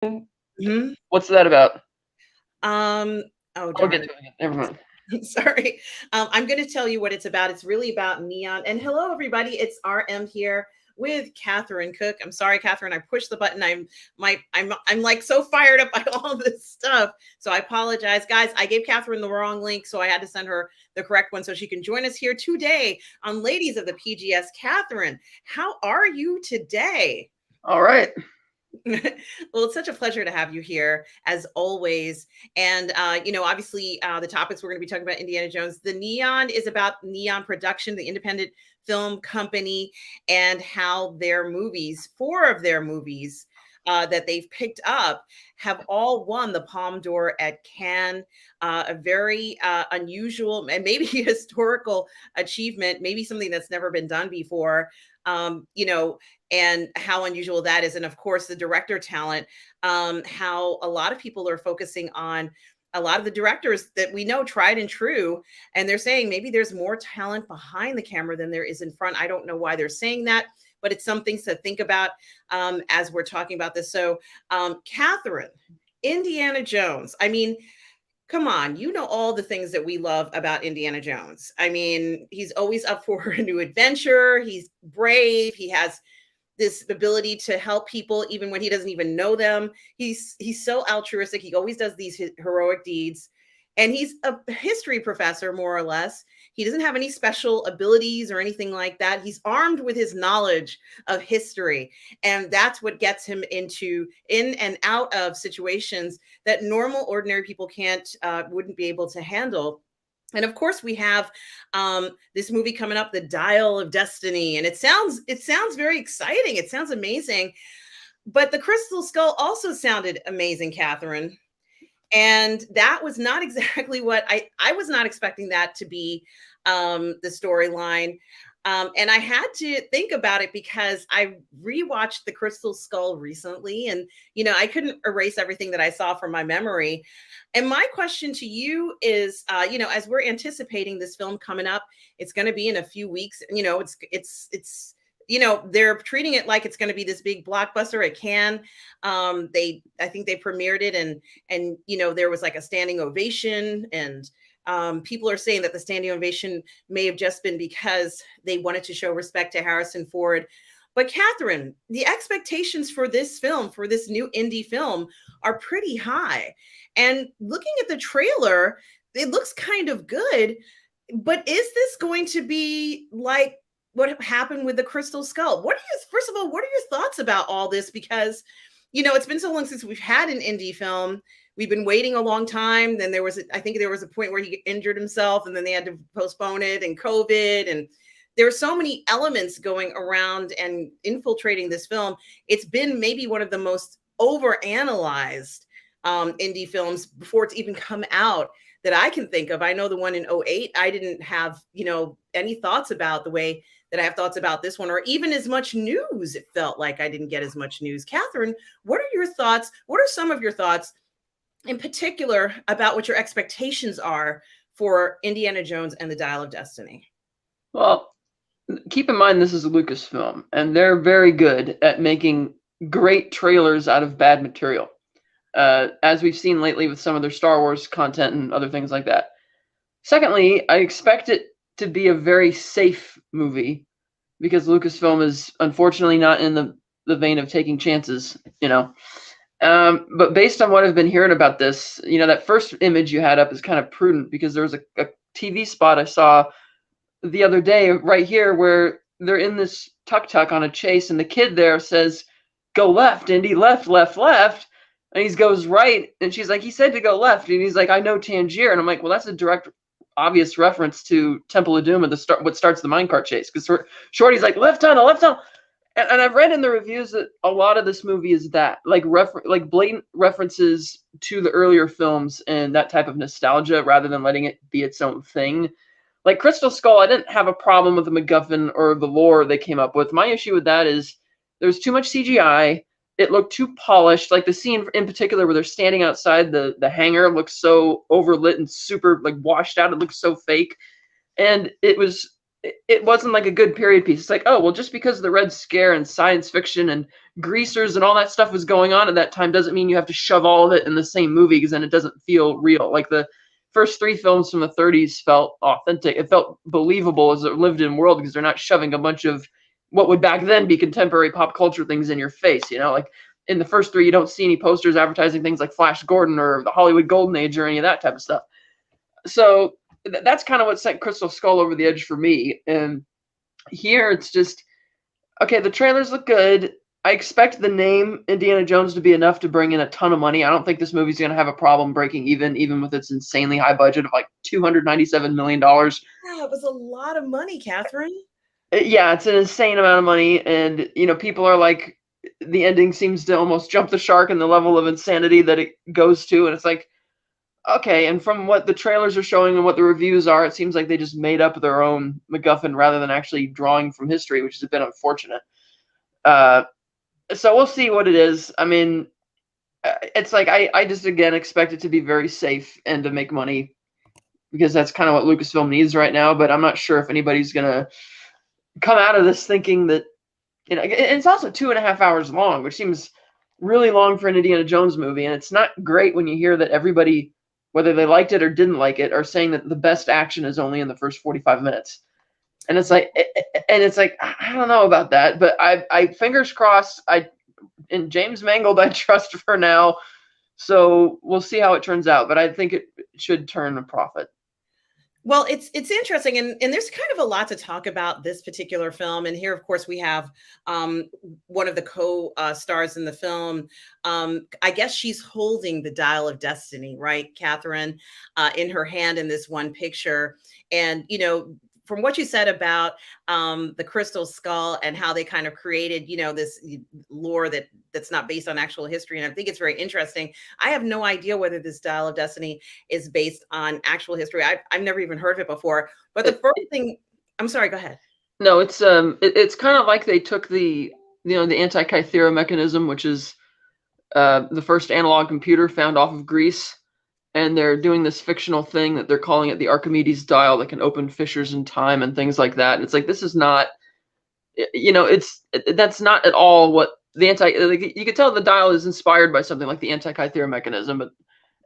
Mhm. What's that about? Oh I'll get darn. to it. Never mind. Sorry. I'm going to tell you what it's about. It's really about neon. And hello, everybody. It's RM here with Catherine Cooke. I'm sorry, Catherine. I pushed the button. I'm like so fired up by all this stuff. So I apologize, guys. I gave Catherine the wrong link, so I had to send her the correct one so she can join us here today on Ladies of the PGS. Catherine, how are you today? All right. Well, it's such a pleasure to have you here as always. And, obviously, the topics we're going to be talking about Indiana Jones. The Neon is about Neon Production, the independent film company, and how their movies, four of their movies, that they've picked up have all won the Palme d'Or at Cannes. A very unusual and maybe historical achievement, maybe something that's never been done before. Um, you know, and how unusual that is. And of course, the director talent, how a lot of people are focusing on a lot of the directors that we know tried and true. And they're saying maybe there's more talent behind the camera than there is in front. I don't know why they're saying that, but it's something to think about as we're talking about this. So, Catherine, Indiana Jones. I mean, come on, you know all the things that we love about Indiana Jones. I mean, he's always up for a new adventure. He's brave. He has this ability to help people even when he doesn't even know them. He's so altruistic. He always does these heroic deeds. And he's a history professor, more or less. He doesn't have any special abilities or anything like that. He's armed with his knowledge of history. And that's what gets him in and out of situations that normal, ordinary people wouldn't be able to handle. And of course, we have this movie coming up, The Dial of Destiny, and it sounds very exciting. It sounds amazing, but the Crystal Skull also sounded amazing, Catherine. And that was not exactly what I was not expecting that to be the storyline. And I had to think about it because I rewatched The Crystal Skull recently, and I couldn't erase everything that I saw from my memory. And my question to you is, as we're anticipating this film coming up, it's going to be in a few weeks. It's they're treating it like it's going to be this big blockbuster at Cannes. I think they premiered it, and there was like a standing ovation, and people are saying that the standing ovation may have just been because they wanted to show respect to Harrison Ford. But Catherine, the expectations for this film, for this new indie film, are pretty high. And looking at the trailer, it looks kind of good. But is this going to be like what happened with the Crystal Skull? First of all, what are your thoughts about all this? Because, it's been so long since we've had an indie film. We've been waiting a long time. Then I think there was a point where he injured himself, and then they had to postpone it, and COVID, and there are so many elements going around and infiltrating this film. It's been maybe one of the most overanalyzed indie films before it's even come out that I can think of. I know the one in '08, I didn't have, any thoughts about the way that I have thoughts about this one, or even as much news. It felt like I didn't get as much news. Catherine, what are your thoughts? What are some of your thoughts in particular about what your expectations are for Indiana Jones and the Dial of Destiny? Well, keep in mind this is a Lucasfilm, and they're very good at making great trailers out of bad material, as we've seen lately with some of their Star Wars content and other things like that. Secondly, I expect it to be a very safe movie because Lucasfilm is unfortunately not in the vein of taking chances, But based on what I've been hearing about this, that first image you had up is kind of prudent because there was a TV spot I saw the other day right here where they're in this tuk-tuk on a chase, and the kid there says, "Go left, Indy, left, left, left." And he goes right, and she's like, "He said to go left." And he's like, "I know Tangier." And I'm like, well, that's a direct, obvious reference to Temple of Doom at the start, what starts the minecart chase. Because Shorty's like, "Left tunnel, left tunnel." And I've read in the reviews that a lot of this movie is that, like blatant references to the earlier films and that type of nostalgia, rather than letting it be its own thing. Like Crystal Skull, I didn't have a problem with the MacGuffin or the lore they came up with. My issue with that is there's too much CGI. It looked too polished. Like the scene in particular where they're standing outside the hangar looks so overlit and super like washed out. It looks so fake. And it was it wasn't like a good period piece. It's like, oh, well, just because the Red Scare and science fiction and greasers and all that stuff was going on at that time doesn't mean you have to shove all of it in the same movie, because then it doesn't feel real. Like the first three films from the 30s felt authentic. It felt believable as a lived in world, because they're not shoving a bunch of what would back then be contemporary pop culture things in your face, like in the first three, you don't see any posters advertising things like Flash Gordon or the Hollywood Golden Age or any of that type of stuff. So that's kind of what sent Crystal Skull over the edge for me. And here it's just, okay, the trailers look good. I expect the name Indiana Jones to be enough to bring in a ton of money. I don't think this movie's going to have a problem breaking even with its insanely high budget of like $297 million. Yeah, it was a lot of money, Catherine. Yeah, it's an insane amount of money. And, people are like, the ending seems to almost jump the shark in the level of insanity that it goes to. And it's like, okay, and from what the trailers are showing and what the reviews are, it seems like they just made up their own MacGuffin rather than actually drawing from history, which has been unfortunate. So we'll see what it is. I mean, it's like I just, again, expect it to be very safe and to make money, because that's kind of what Lucasfilm needs right now. But I'm not sure if anybody's going to come out of this thinking that, it's also 2.5 hours long, which seems really long for an Indiana Jones movie. And it's not great when you hear that everybody, whether they liked it or didn't like it, are saying that the best action is only in the first 45 minutes. And it's like, I don't know about that, but I fingers crossed. In James Mangold, I trust for now. So we'll see how it turns out, but I think it should turn a profit. Well, it's interesting, and there's kind of a lot to talk about this particular film. And here, of course, we have one of the co-stars in the film. I guess she's holding the dial of destiny, right, Catherine, in her hand in this one picture. And from what you said about the crystal skull and how they kind of created, this lore that's not based on actual history. And I think it's very interesting. I have no idea whether this Dial of Destiny is based on actual history. I've never even heard of it before. But the first thing, I'm sorry, go ahead. No, it's kind of like they took the Antikythera mechanism, which is the first analog computer found off of Greece, and they're doing this fictional thing that they're calling it the Archimedes dial that can open fissures in time and things like that. And it's like, this is not, that's not at all what the you could tell the dial is inspired by something like the Antikythera mechanism, but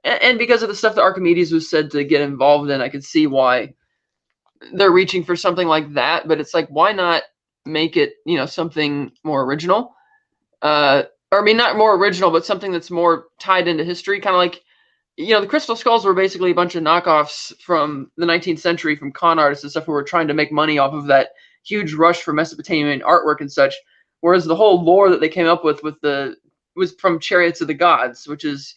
and because of the stuff that Archimedes was said to get involved in, I could see why they're reaching for something like that. But it's like, why not make it, something more original? Or I mean, not more original, but something that's more tied into history, kind of like, the crystal skulls were basically a bunch of knockoffs from the 19th century from con artists and stuff who were trying to make money off of that huge rush for Mesopotamian artwork and such. Whereas the whole lore that they came up with was from Chariots of the Gods, which is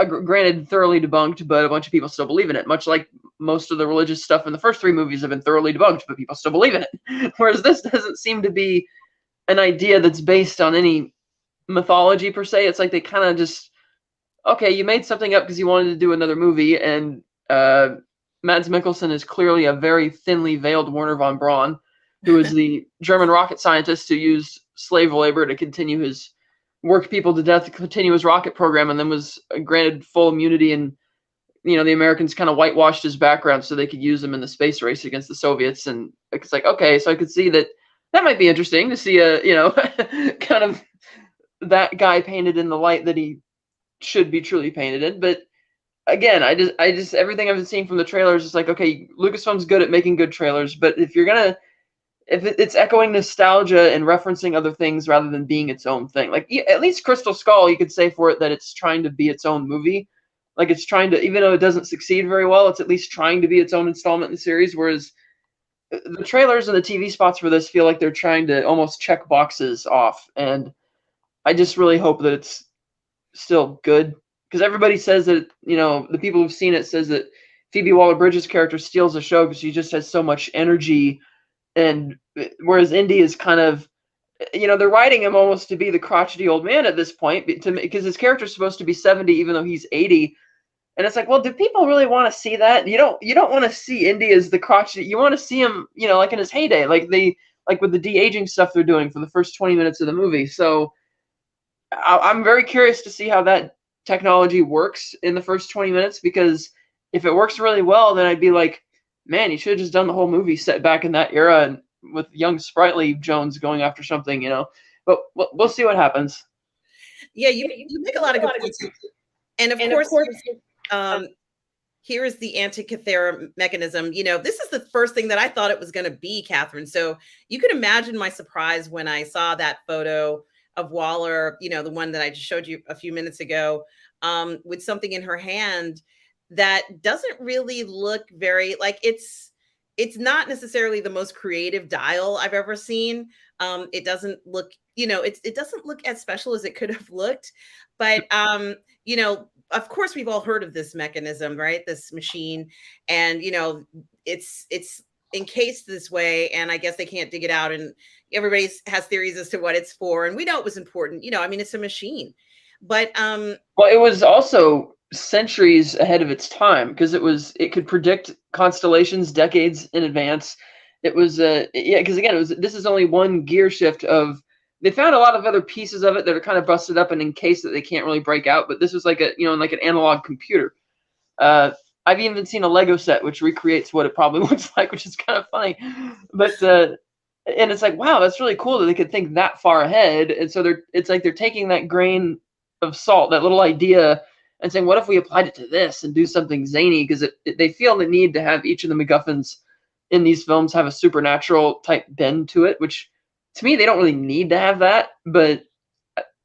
granted thoroughly debunked, but a bunch of people still believe in it. Much like most of the religious stuff in the first three movies have been thoroughly debunked, but people still believe in it. Whereas this doesn't seem to be an idea that's based on any mythology per se. It's like they kind of just, okay, you made something up because you wanted to do another movie, and Mads Mikkelsen is clearly a very thinly veiled Werner von Braun, who is the German rocket scientist who used slave labor to continue his work people to death to continue his rocket program, and then was granted full immunity, and the Americans kind of whitewashed his background so they could use him in the space race against the Soviets. And it's like, okay, so I could see that might be interesting to see a kind of that guy painted in the light that he should be truly painted in. But again, I just everything I've been seeing from the trailers is like, okay, Lucasfilm's good at making good trailers, but if it's echoing nostalgia and referencing other things rather than being its own thing, like at least Crystal Skull, you could say for it that it's trying to be its own movie. Like, it's trying to, even though it doesn't succeed very well, it's at least trying to be its own installment in the series. Whereas the trailers and the TV spots for this feel like they're trying to almost check boxes off. And I just really hope that it's still good, because everybody says that, the people who've seen it says that Phoebe Waller-Bridge's character steals the show because she just has so much energy. And whereas Indy is kind of, they're writing him almost to be the crotchety old man at this point, because his character's supposed to be 70 even though he's 80. And it's like, well, do people really want to see that? You don't want to see Indy as the crotchety. You want to see him, like in his heyday, like with the de-aging stuff they're doing for the first 20 minutes of the movie. So I'm very curious to see how that technology works in the first 20 minutes, because if it works really well, then I'd be like, man, you should have just done the whole movie set back in that era and with young sprightly Jones going after something, you know. But we'll see what happens. Yeah, you make a lot of good points. And of course, um, here is the Antikythera mechanism. You know, this is the first thing that I thought it was going to be, Catherine. So you can imagine my surprise when I saw that photo of Waller, you know, the one that I just showed you a few minutes ago, with something in her hand that doesn't really look very like it's not necessarily the most creative dial I've ever seen. It doesn't look, you know, it doesn't look as special as it could have looked, but you know, of course we've all heard of this mechanism, right? This machine, and you know, it's encased this way, and I guess they can't dig it out, and everybody has theories as to what it's for, and we know it was important. You know, I mean, it's a machine, but well, it was also centuries ahead of its time because it could predict constellations decades in advance. It was yeah, because again, this is only one gear shift of. They found a lot of other pieces of it that are kind of busted up and encased that they can't really break out. But this was like like an analog computer. I've even seen a Lego set which recreates what it probably looks like, which is kind of funny. But and it's like, wow, that's really cool that they could think that far ahead. And so it's like they're taking that grain of salt, that little idea, and saying, what if we applied it to this and do something zany? Because they feel the need to have each of the MacGuffins in these films have a supernatural type bend to it, which to me, they don't really need to have that, but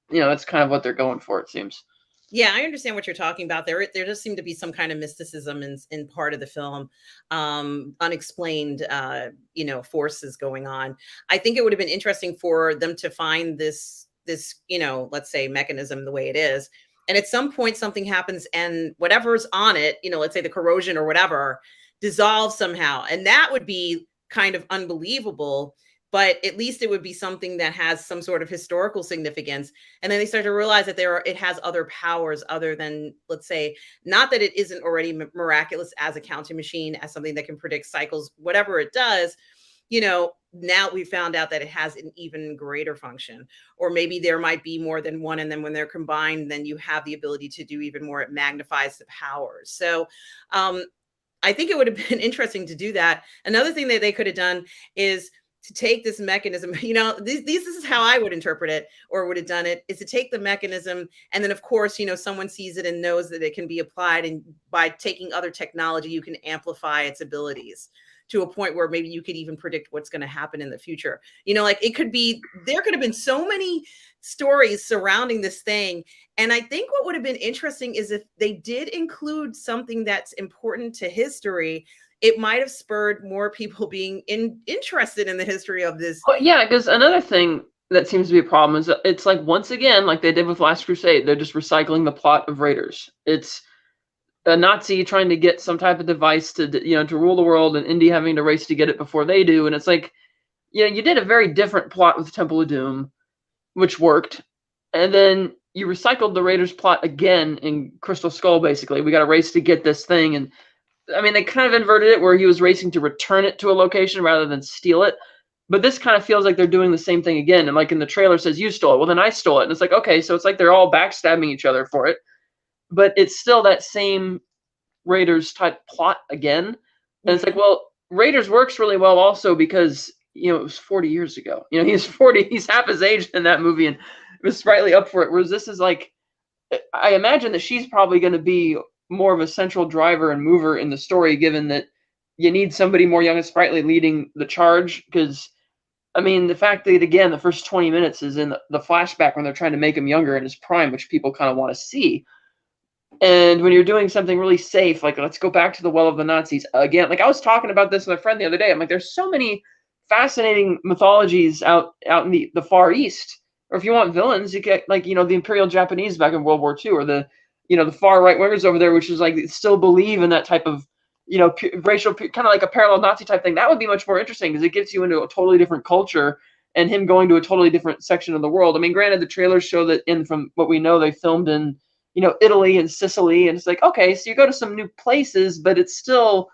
that's kind of what they're going for, it seems. Yeah, I understand what you're talking about. There does seem to be some kind of mysticism in part of the film, unexplained, forces going on. I think it would have been interesting for them to find this, let's say mechanism the way it is, and at some point something happens, and whatever's on it, let's say the corrosion or whatever, dissolves somehow, and that would be kind of unbelievable. But at least it would be something that has some sort of historical significance. And then they start to realize that it has other powers other than, let's say, not that it isn't already miraculous as a counting machine, as something that can predict cycles, whatever it does. Now we found out that it has an even greater function, or maybe there might be more than one. And then when they're combined, then you have the ability to do even more. It magnifies the powers. So I think it would have been interesting to do that. Another thing that they could have done is to take this mechanism, this is how I would interpret it, or would have done it, is to take the mechanism, and then of course, someone sees it and knows that it can be applied, and by taking other technology, you can amplify its abilities to a point where maybe you could even predict what's going to happen in the future. Like there could have been so many stories surrounding this thing. And I think what would have been interesting is if they did include something that's important to history, it might have spurred more people being interested in the history of this. Well, yeah, because another thing that seems to be a problem is it's like, once again, like they did with Last Crusade, they're just recycling the plot of Raiders. It's a Nazi trying to get some type of device to rule the world, and Indy having to race to get it before they do. And it's like, you did a very different plot with Temple of Doom, which worked. And then you recycled the Raiders plot again in Crystal Skull, basically. We got a race to get this thing, and I mean, they kind of inverted it where he was racing to return it to a location rather than steal it. But this kind of feels like they're doing the same thing again. And like in the trailer says, you stole it. Well, then I stole it. And it's like, okay, so it's like they're all backstabbing each other for it. But it's still that same Raiders type plot again. And it's like, well, Raiders works really well also because, it was 40 years ago. He's 40. He's half his age in that movie and was sprightly up for it. Whereas this is like, I imagine that she's probably going to be more of a central driver and mover in the story, given that you need somebody more young and sprightly leading the charge. Because I mean, the fact that again the first 20 minutes is in the flashback when they're trying to make him younger in his prime, which people kind of want to see. And when you're doing something really safe, like let's go back to the well of the Nazis again. Like I was talking about this with a friend the other day. I'm like, there's so many fascinating mythologies out in the Far East. Or if you want villains, you get like the Imperial Japanese back in World War II, or the the far right wingers over there, which is like still believe in that type of, racial, kind of like a parallel Nazi type thing. That would be much more interesting because it gets you into a totally different culture and him going to a totally different section of the world. I mean, granted, the trailers show that from what we know, they filmed in, Italy and Sicily. And it's like, okay, so you go to some new places, but it's still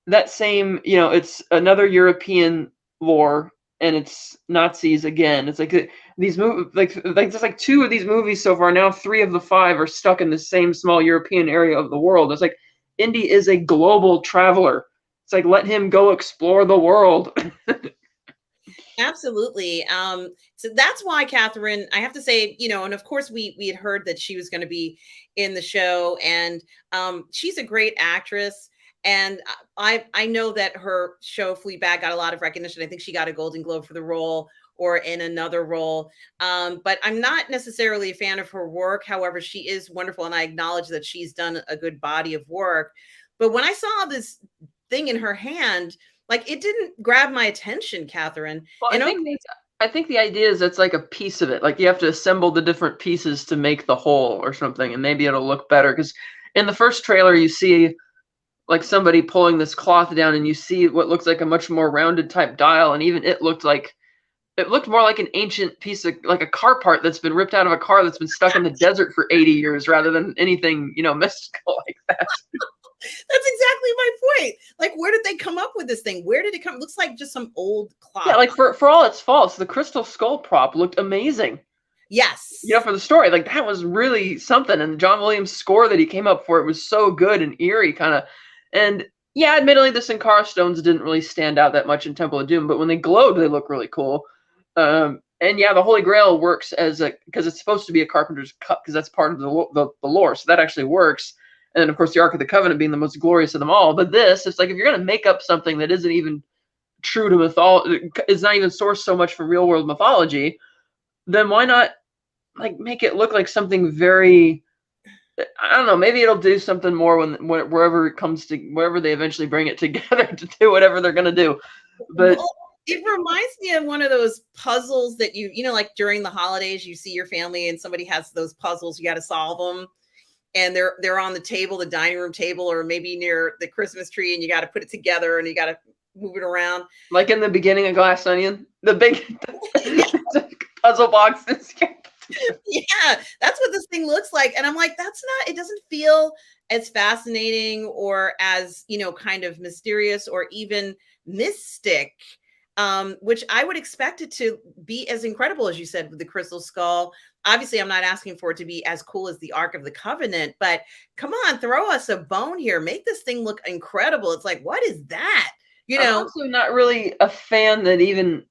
that same, it's another European lore. And it's Nazis again. It's like these movies, like just like 2 of these movies so far. Now 3 of the 5 are stuck in the same small European area of the world. It's like Indy is a global traveler It's like, let him go explore the world. Absolutely. So that's why Catherine, I have to say, and of course we had heard that she was going to be in the show, and she's a great actress. And I know that her show Fleabag got a lot of recognition. I think she got a Golden Globe for the role or in another role. But I'm not necessarily a fan of her work. However, she is wonderful, and I acknowledge that she's done a good body of work. But when I saw this thing in her hand, like, it didn't grab my attention, Catherine. Well, And I think the idea is it's like a piece of it. Like you have to assemble the different pieces to make the whole or something, and maybe it'll look better. Because in the first trailer, you see like somebody pulling this cloth down, and you see what looks like a much more rounded type dial, and even it looked more like an ancient piece of like a car part that's been ripped out of a car that's been stuck in the desert for 80 years rather than anything, mystical like that. that's exactly my point. Like, where did they come up with this thing? Where did it come? It looks like just some old clock. Yeah, like for all its faults, the crystal skull prop looked amazing. Yes. For the story, like that was really something. And John Williams' score that he came up for it was so good and eerie, kind of. And yeah, admittedly, the Sankara stones didn't really stand out that much in Temple of Doom, but when they glowed, they look really cool. And yeah, the Holy Grail works because it's supposed to be a Carpenter's cup, because that's part of the lore, so that actually works. And then, of course, the Ark of the Covenant being the most glorious of them all. But this, it's like if you're going to make up something that isn't even true to mythology, is not even sourced so much from real world mythology, then why not like make it look like something very, I don't know, maybe it'll do something more when wherever it comes to, wherever they eventually bring it together to do whatever they're going to do. But well, it reminds me of one of those puzzles that like during the holidays, you see your family and somebody has those puzzles, you got to solve them. And they're on the table, the dining room table, or maybe near the Christmas tree, and you got to put it together and you got to move it around. Like in the beginning of Glass Onion, the big puzzle boxes. Yeah, that's what this thing looks like. And I'm like, it doesn't feel as fascinating or as, kind of mysterious or even mystic, which I would expect it to be as incredible as you said with the Crystal Skull. Obviously, I'm not asking for it to be as cool as the Ark of the Covenant, but come on, throw us a bone here. Make this thing look incredible. It's like, what is that? I'm also not really a fan that even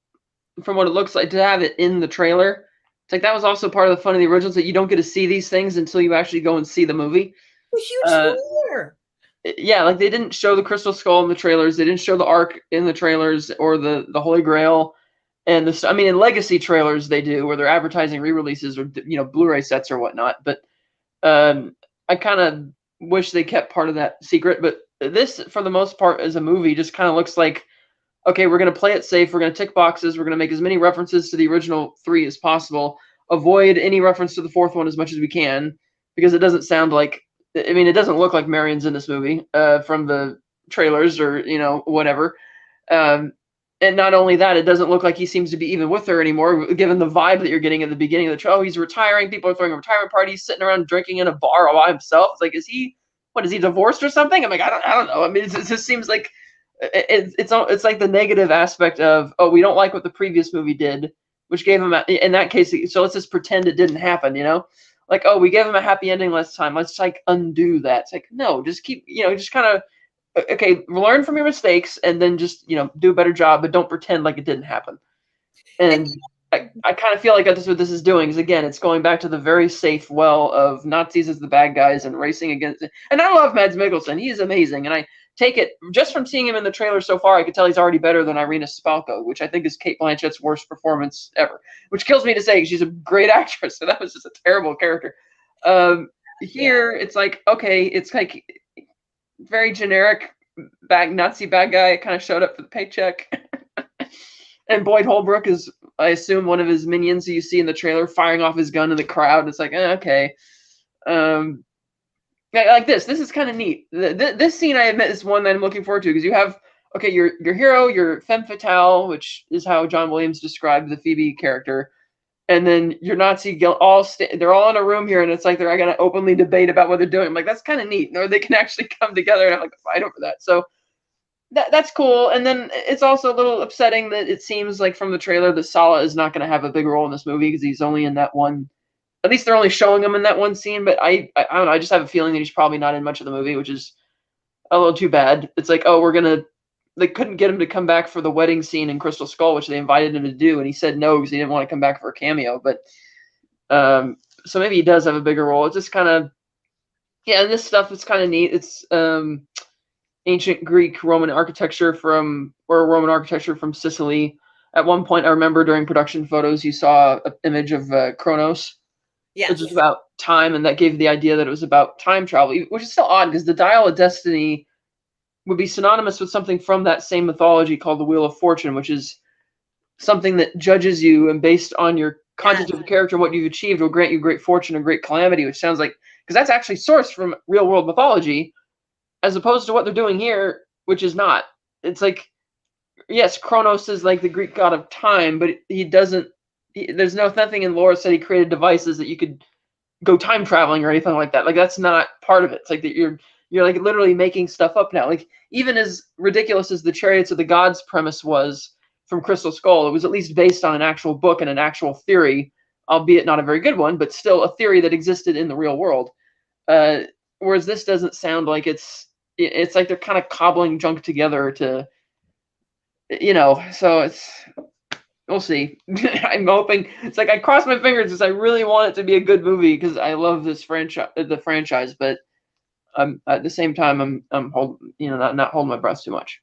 from what it looks like to have it in the trailer. It's like that was also part of the fun of the originals, that you don't get to see these things until you actually go and see the movie. A huge spoiler. Yeah, like they didn't show the Crystal Skull in the trailers. They didn't show the Ark in the trailers or the Holy Grail. And in legacy trailers they do, where they're advertising re-releases or Blu-ray sets or whatnot. But I kind of wish they kept part of that secret. But this, for the most part, as a movie, just kind of looks like, okay, we're going to play it safe. We're going to tick boxes. We're going to make as many references to the original 3 as possible. Avoid any reference to the 4th one as much as we can, because it doesn't sound like, it doesn't look like Marion's in this movie from the trailers or, whatever. And not only that, it doesn't look like he seems to be even with her anymore, given the vibe that you're getting at the beginning of the show. He's retiring. People are throwing a retirement party. He's sitting around drinking in a bar all by himself. It's like, is he divorced or something? I'm like, I don't know. It just seems like it's like the negative aspect of, oh, we don't like what the previous movie did, which gave him in that case. So let's just pretend it didn't happen, like, oh, we gave him a happy ending last time. Let's like undo that. It's like, no, just keep, just kind of, okay, learn from your mistakes and then just, do a better job, but don't pretend like it didn't happen. And I kind of feel like that's what this is doing, is again, it's going back to the very safe well of Nazis as the bad guys and racing against it. And I love Mads Mikkelsen. He is amazing. And I take it just from seeing him in the trailer so far, I could tell he's already better than Irina Spalko, which I think is Cate Blanchett's worst performance ever, which kills me to say, she's a great actress. So that was just a terrible character. Here, it's like, okay, it's like very generic Nazi bad guy, kind of showed up for the paycheck. And Boyd Holbrook is, I assume, one of his minions who you see in the trailer firing off his gun in the crowd. It's like, okay. Like this is kind of neat. This scene, I admit, is one that I'm looking forward to, because you have, okay, your hero, your femme fatale, which is how John Williams described the Phoebe character, and then your Nazi they're all in a room here, and it's like they're going to openly debate about what they're doing. I'm like, that's kind of neat. Or they can actually come together and have like a fight over that. So that's cool. And then it's also a little upsetting that it seems like from the trailer that Sala is not going to have a big role in this movie, because he's only in that one. At least they're only showing him in that one scene. But I don't know. I just have a feeling that he's probably not in much of the movie, which is a little too bad. It's like, oh, we're gonna they couldn't get him to come back for the wedding scene in Crystal Skull, which they invited him to do, and he said no because he didn't want to come back for a cameo. But so maybe he does have a bigger role. It's just kind of, yeah, and this stuff is kind of neat. It's ancient Greek Roman architecture from Sicily. At one point, I remember during production photos, you saw an image of Kronos, which is about time, and that gave the idea that it was about time travel, which is still odd because the Dial of Destiny would be synonymous with something from that same mythology called the Wheel of Fortune, which is something that judges you, and based on your content of the character, what you've achieved, will grant you great fortune and great calamity, which sounds like, because that's actually sourced from real world mythology, as opposed to what they're doing here, which is not. It's like, yes, Kronos is like the Greek god of time, but he doesn't. There's nothing in lore said he created devices that you could go time traveling or anything like that. Like that's not part of it. It's like that you're like literally making stuff up now. Like even as ridiculous as the Chariots of the Gods premise was from Crystal Skull, it was at least based on an actual book and an actual theory, albeit not a very good one, but still a theory that existed in the real world. Whereas this doesn't sound like it's like they're kind of cobbling junk together to, so it's, we'll see. I'm hoping, it's like I cross my fingers because I really want it to be a good movie because I love this franchise, but at the same time I'm holding, not holding my breath too much.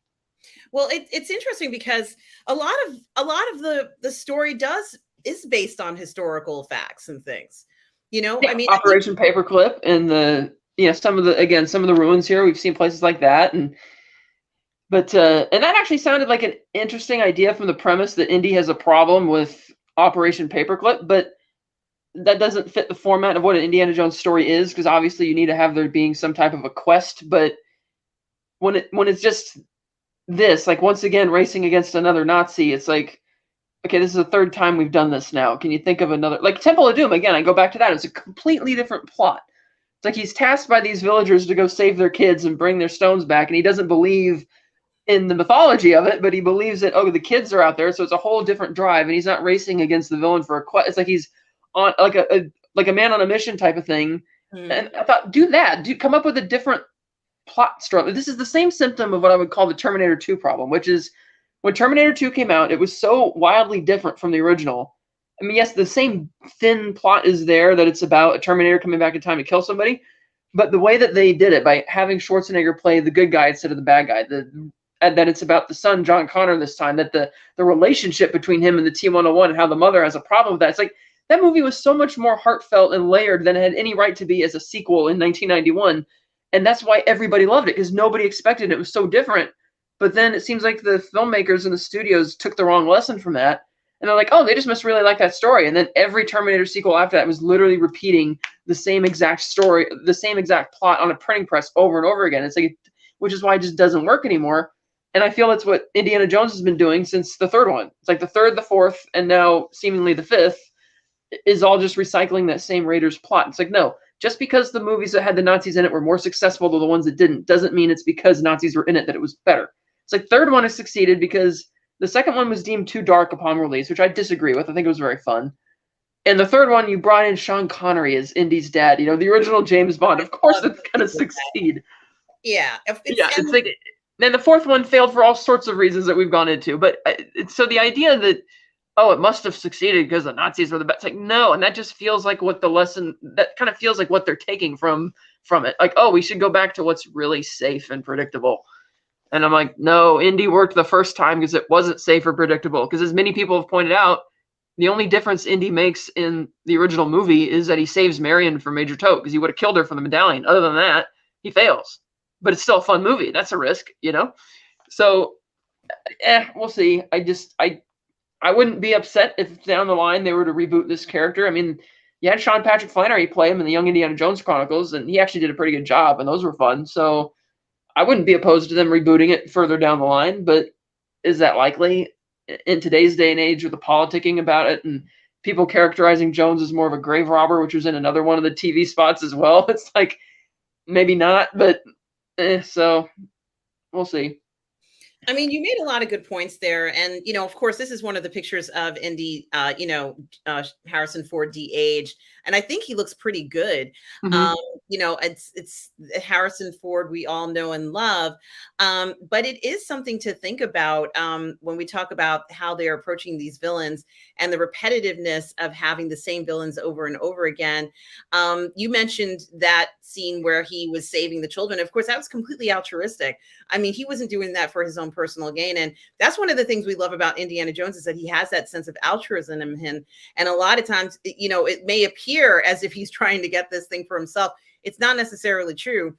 Well, it's interesting because a lot of the story is based on historical facts and things. Yeah, I mean, Operation Paperclip and some of the ruins here. We've seen places like that, and that actually sounded like an interesting idea from the premise that Indy has a problem with Operation Paperclip, but that doesn't fit the format of what an Indiana Jones story is, because obviously you need to have there being some type of a quest. But when it's just this, like once again racing against another Nazi, it's like, okay, this is the third time we've done this now. Can you think of another, like Temple of Doom? Again, I go back to that. It's a completely different plot. It's like he's tasked by these villagers to go save their kids and bring their stones back, and he doesn't believe in the mythology of it, but he believes that, the kids are out there, so it's a whole different drive, and he's not racing against the villain for a quest. It's like he's on like a man on a mission type of thing. And I thought, come up with a different plot structure. This is the same symptom of what I would call the Terminator 2 problem, which is when Terminator 2 came out, it was so wildly different from the original. I mean, yes, the same thin plot is there, that it's about a Terminator coming back in time to kill somebody, but the way that they did it, by having Schwarzenegger play the good guy instead of the bad guy, that it's about the son, John Connor, this time, that the relationship between him and the T-101 and how the mother has a problem with that. It's like that movie was so much more heartfelt and layered than it had any right to be as a sequel in 1991. And that's why everybody loved it, because nobody expected it. It was so different. But then it seems like the filmmakers and the studios took the wrong lesson from that. And they're like, oh, they just must really like that story. And then every Terminator sequel after that was literally repeating the same exact story, the same exact plot on a printing press over and over again. It's like, which is why it just doesn't work anymore. And I feel that's what Indiana Jones has been doing since the third one. It's like the third, the fourth, and now seemingly the fifth is all just recycling that same Raiders plot. It's like, no, just because the movies that had the Nazis in it were more successful than the ones that didn't, doesn't mean it's because Nazis were in it that it was better. It's like third one has succeeded because the second one was deemed too dark upon release, which I disagree with. I think it was very fun. And the third one, you brought in Sean Connery as Indy's dad, the original James Bond. Of course it's going to succeed. Yeah. It's like, then the fourth one failed for all sorts of reasons that we've gone into. But so the idea that, it must have succeeded because the Nazis were the best. It's like, no, and that just feels like what that kind of feels like what they're taking from it. Like, we should go back to what's really safe and predictable. And I'm like, no, Indy worked the first time because it wasn't safe or predictable. Because as many people have pointed out, the only difference Indy makes in the original movie is that he saves Marion from Major Tote, because he would have killed her for the medallion. Other than that, he fails. But it's still a fun movie. That's a risk, So, we'll see. I wouldn't be upset if down the line they were to reboot this character. I mean, you had Sean Patrick Flannery play him in the Young Indiana Jones Chronicles, and he actually did a pretty good job, and those were fun. So I wouldn't be opposed to them rebooting it further down the line, but is that likely in today's day and age with the politicking about it and people characterizing Jones as more of a grave robber, which was in another one of the TV spots as well? It's like, maybe not, but so we'll see. I mean, you made a lot of good points there. And, of course, this is one of the pictures of Indy, Harrison Ford de-aged. And I think he looks pretty good. Mm-hmm. you know, it's Harrison Ford we all know and love. But it is something to think about when we talk about how they're approaching these villains and the repetitiveness of having the same villains over and over again. You mentioned that scene where he was saving the children. Of course, that was completely altruistic. I mean, he wasn't doing that for his own personal gain. And that's one of the things we love about Indiana Jones, is that he has that sense of altruism in him. And a lot of times, you know, it may appear as if he's trying to get this thing for himself. It's not necessarily true.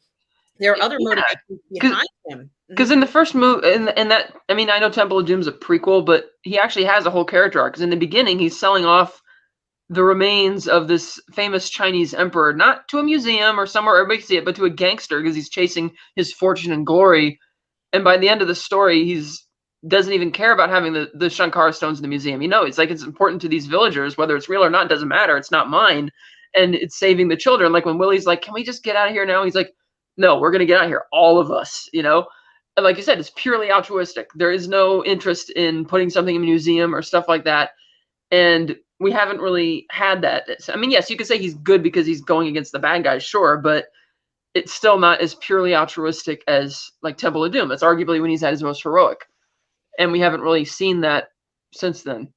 There are other motivations behind him. Because in the first movie, in that, I mean, I know Temple of Doom's a prequel, but he actually has a whole character arc. Because in the beginning, he's selling off the remains of this famous Chinese emperor, not to a museum or somewhere everybody can see it, but to a gangster, because he's chasing his fortune and glory. And by the end of the story, he's doesn't even care about having the Shankara stones in the museum. You know, it's like, it's important to these villagers, whether it's real or not, doesn't matter. It's not mine. And it's saving the children. Like when Willie's like, can we just get out of here now? He's like, no, we're going to get out of here. All of us, you know? And like you said, it's purely altruistic. There is no interest in putting something in a museum or stuff like that. And we haven't really had that. I mean, yes, you could say he's good because he's going against the bad guys, sure, but it's still not as purely altruistic as like Temple of Doom. It's arguably when he's at his most heroic. And we haven't really seen that since then.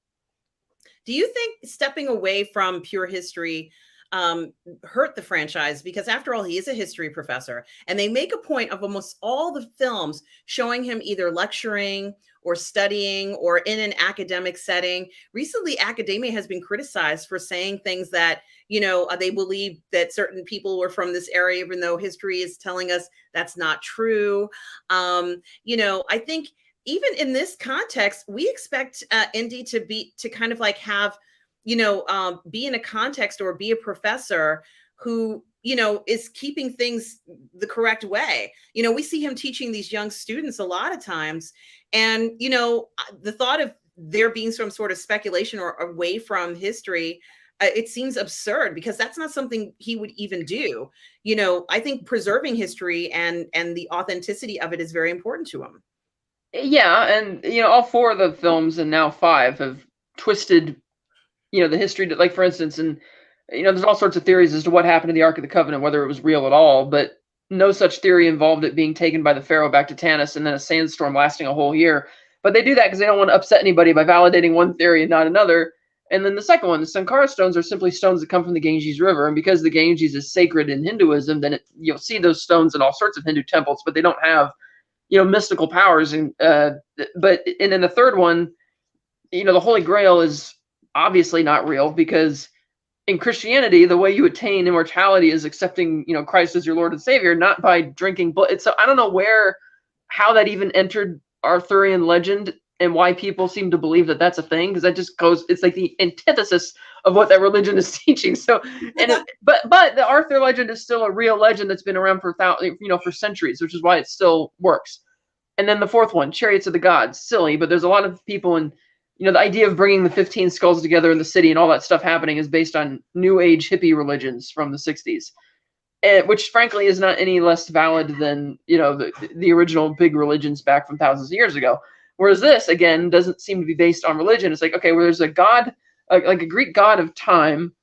Do you think stepping away from pure history hurt the franchise? Because after all, he is a history professor, and they make a point of almost all the films showing him either lecturing or studying or in an academic setting. Recently, academia has been criticized for saying things that, you know, they believe that certain people were from this area, even though history is telling us that's not true. You know, I think even in this context, we expect Indy to kind of like have, you know, be in a context or be a professor who, you know, is keeping things the correct way. You know, we see him teaching these young students a lot of times. And, you know, the thought of there being some sort of speculation or away from history, it seems absurd, because that's not something he would even do. You know, I think preserving history and the authenticity of it is very important to him. Yeah, and you know, all four of the films and now five have twisted, you know, the history. Like for instance, and you know, there's all sorts of theories as to what happened to the Ark of the Covenant, whether it was real at all. But no such theory involved it being taken by the Pharaoh back to Tanis and then a sandstorm lasting a whole year. But they do that because they don't want to upset anybody by validating one theory and not another. And then the second one, the Sankara stones are simply stones that come from the Ganges River, and because the Ganges is sacred in Hinduism, then you'll see those stones in all sorts of Hindu temples, but they don't have, you know, mystical powers. And but in the third one, you know, the Holy Grail is obviously not real, because in Christianity, the way you attain immortality is accepting, you know, Christ as your Lord and Savior, not by drinking blood. So I don't know how that even entered Arthurian legend and why people seem to believe that that's a thing, because that just goes, it's like the antithesis of what that religion is teaching. So, but the Arthur legend is still a real legend that's been around for for centuries, which is why it still works. And then the fourth one, Chariots of the Gods, silly, but there's a lot of people, and you know, the idea of bringing the 15 skulls together in the city and all that stuff happening is based on New Age hippie religions from the 60s, which frankly is not any less valid than, you know, the original big religions back from thousands of years ago. Whereas this, again, doesn't seem to be based on religion. It's like, okay, well, there's a god, like a Greek god of time,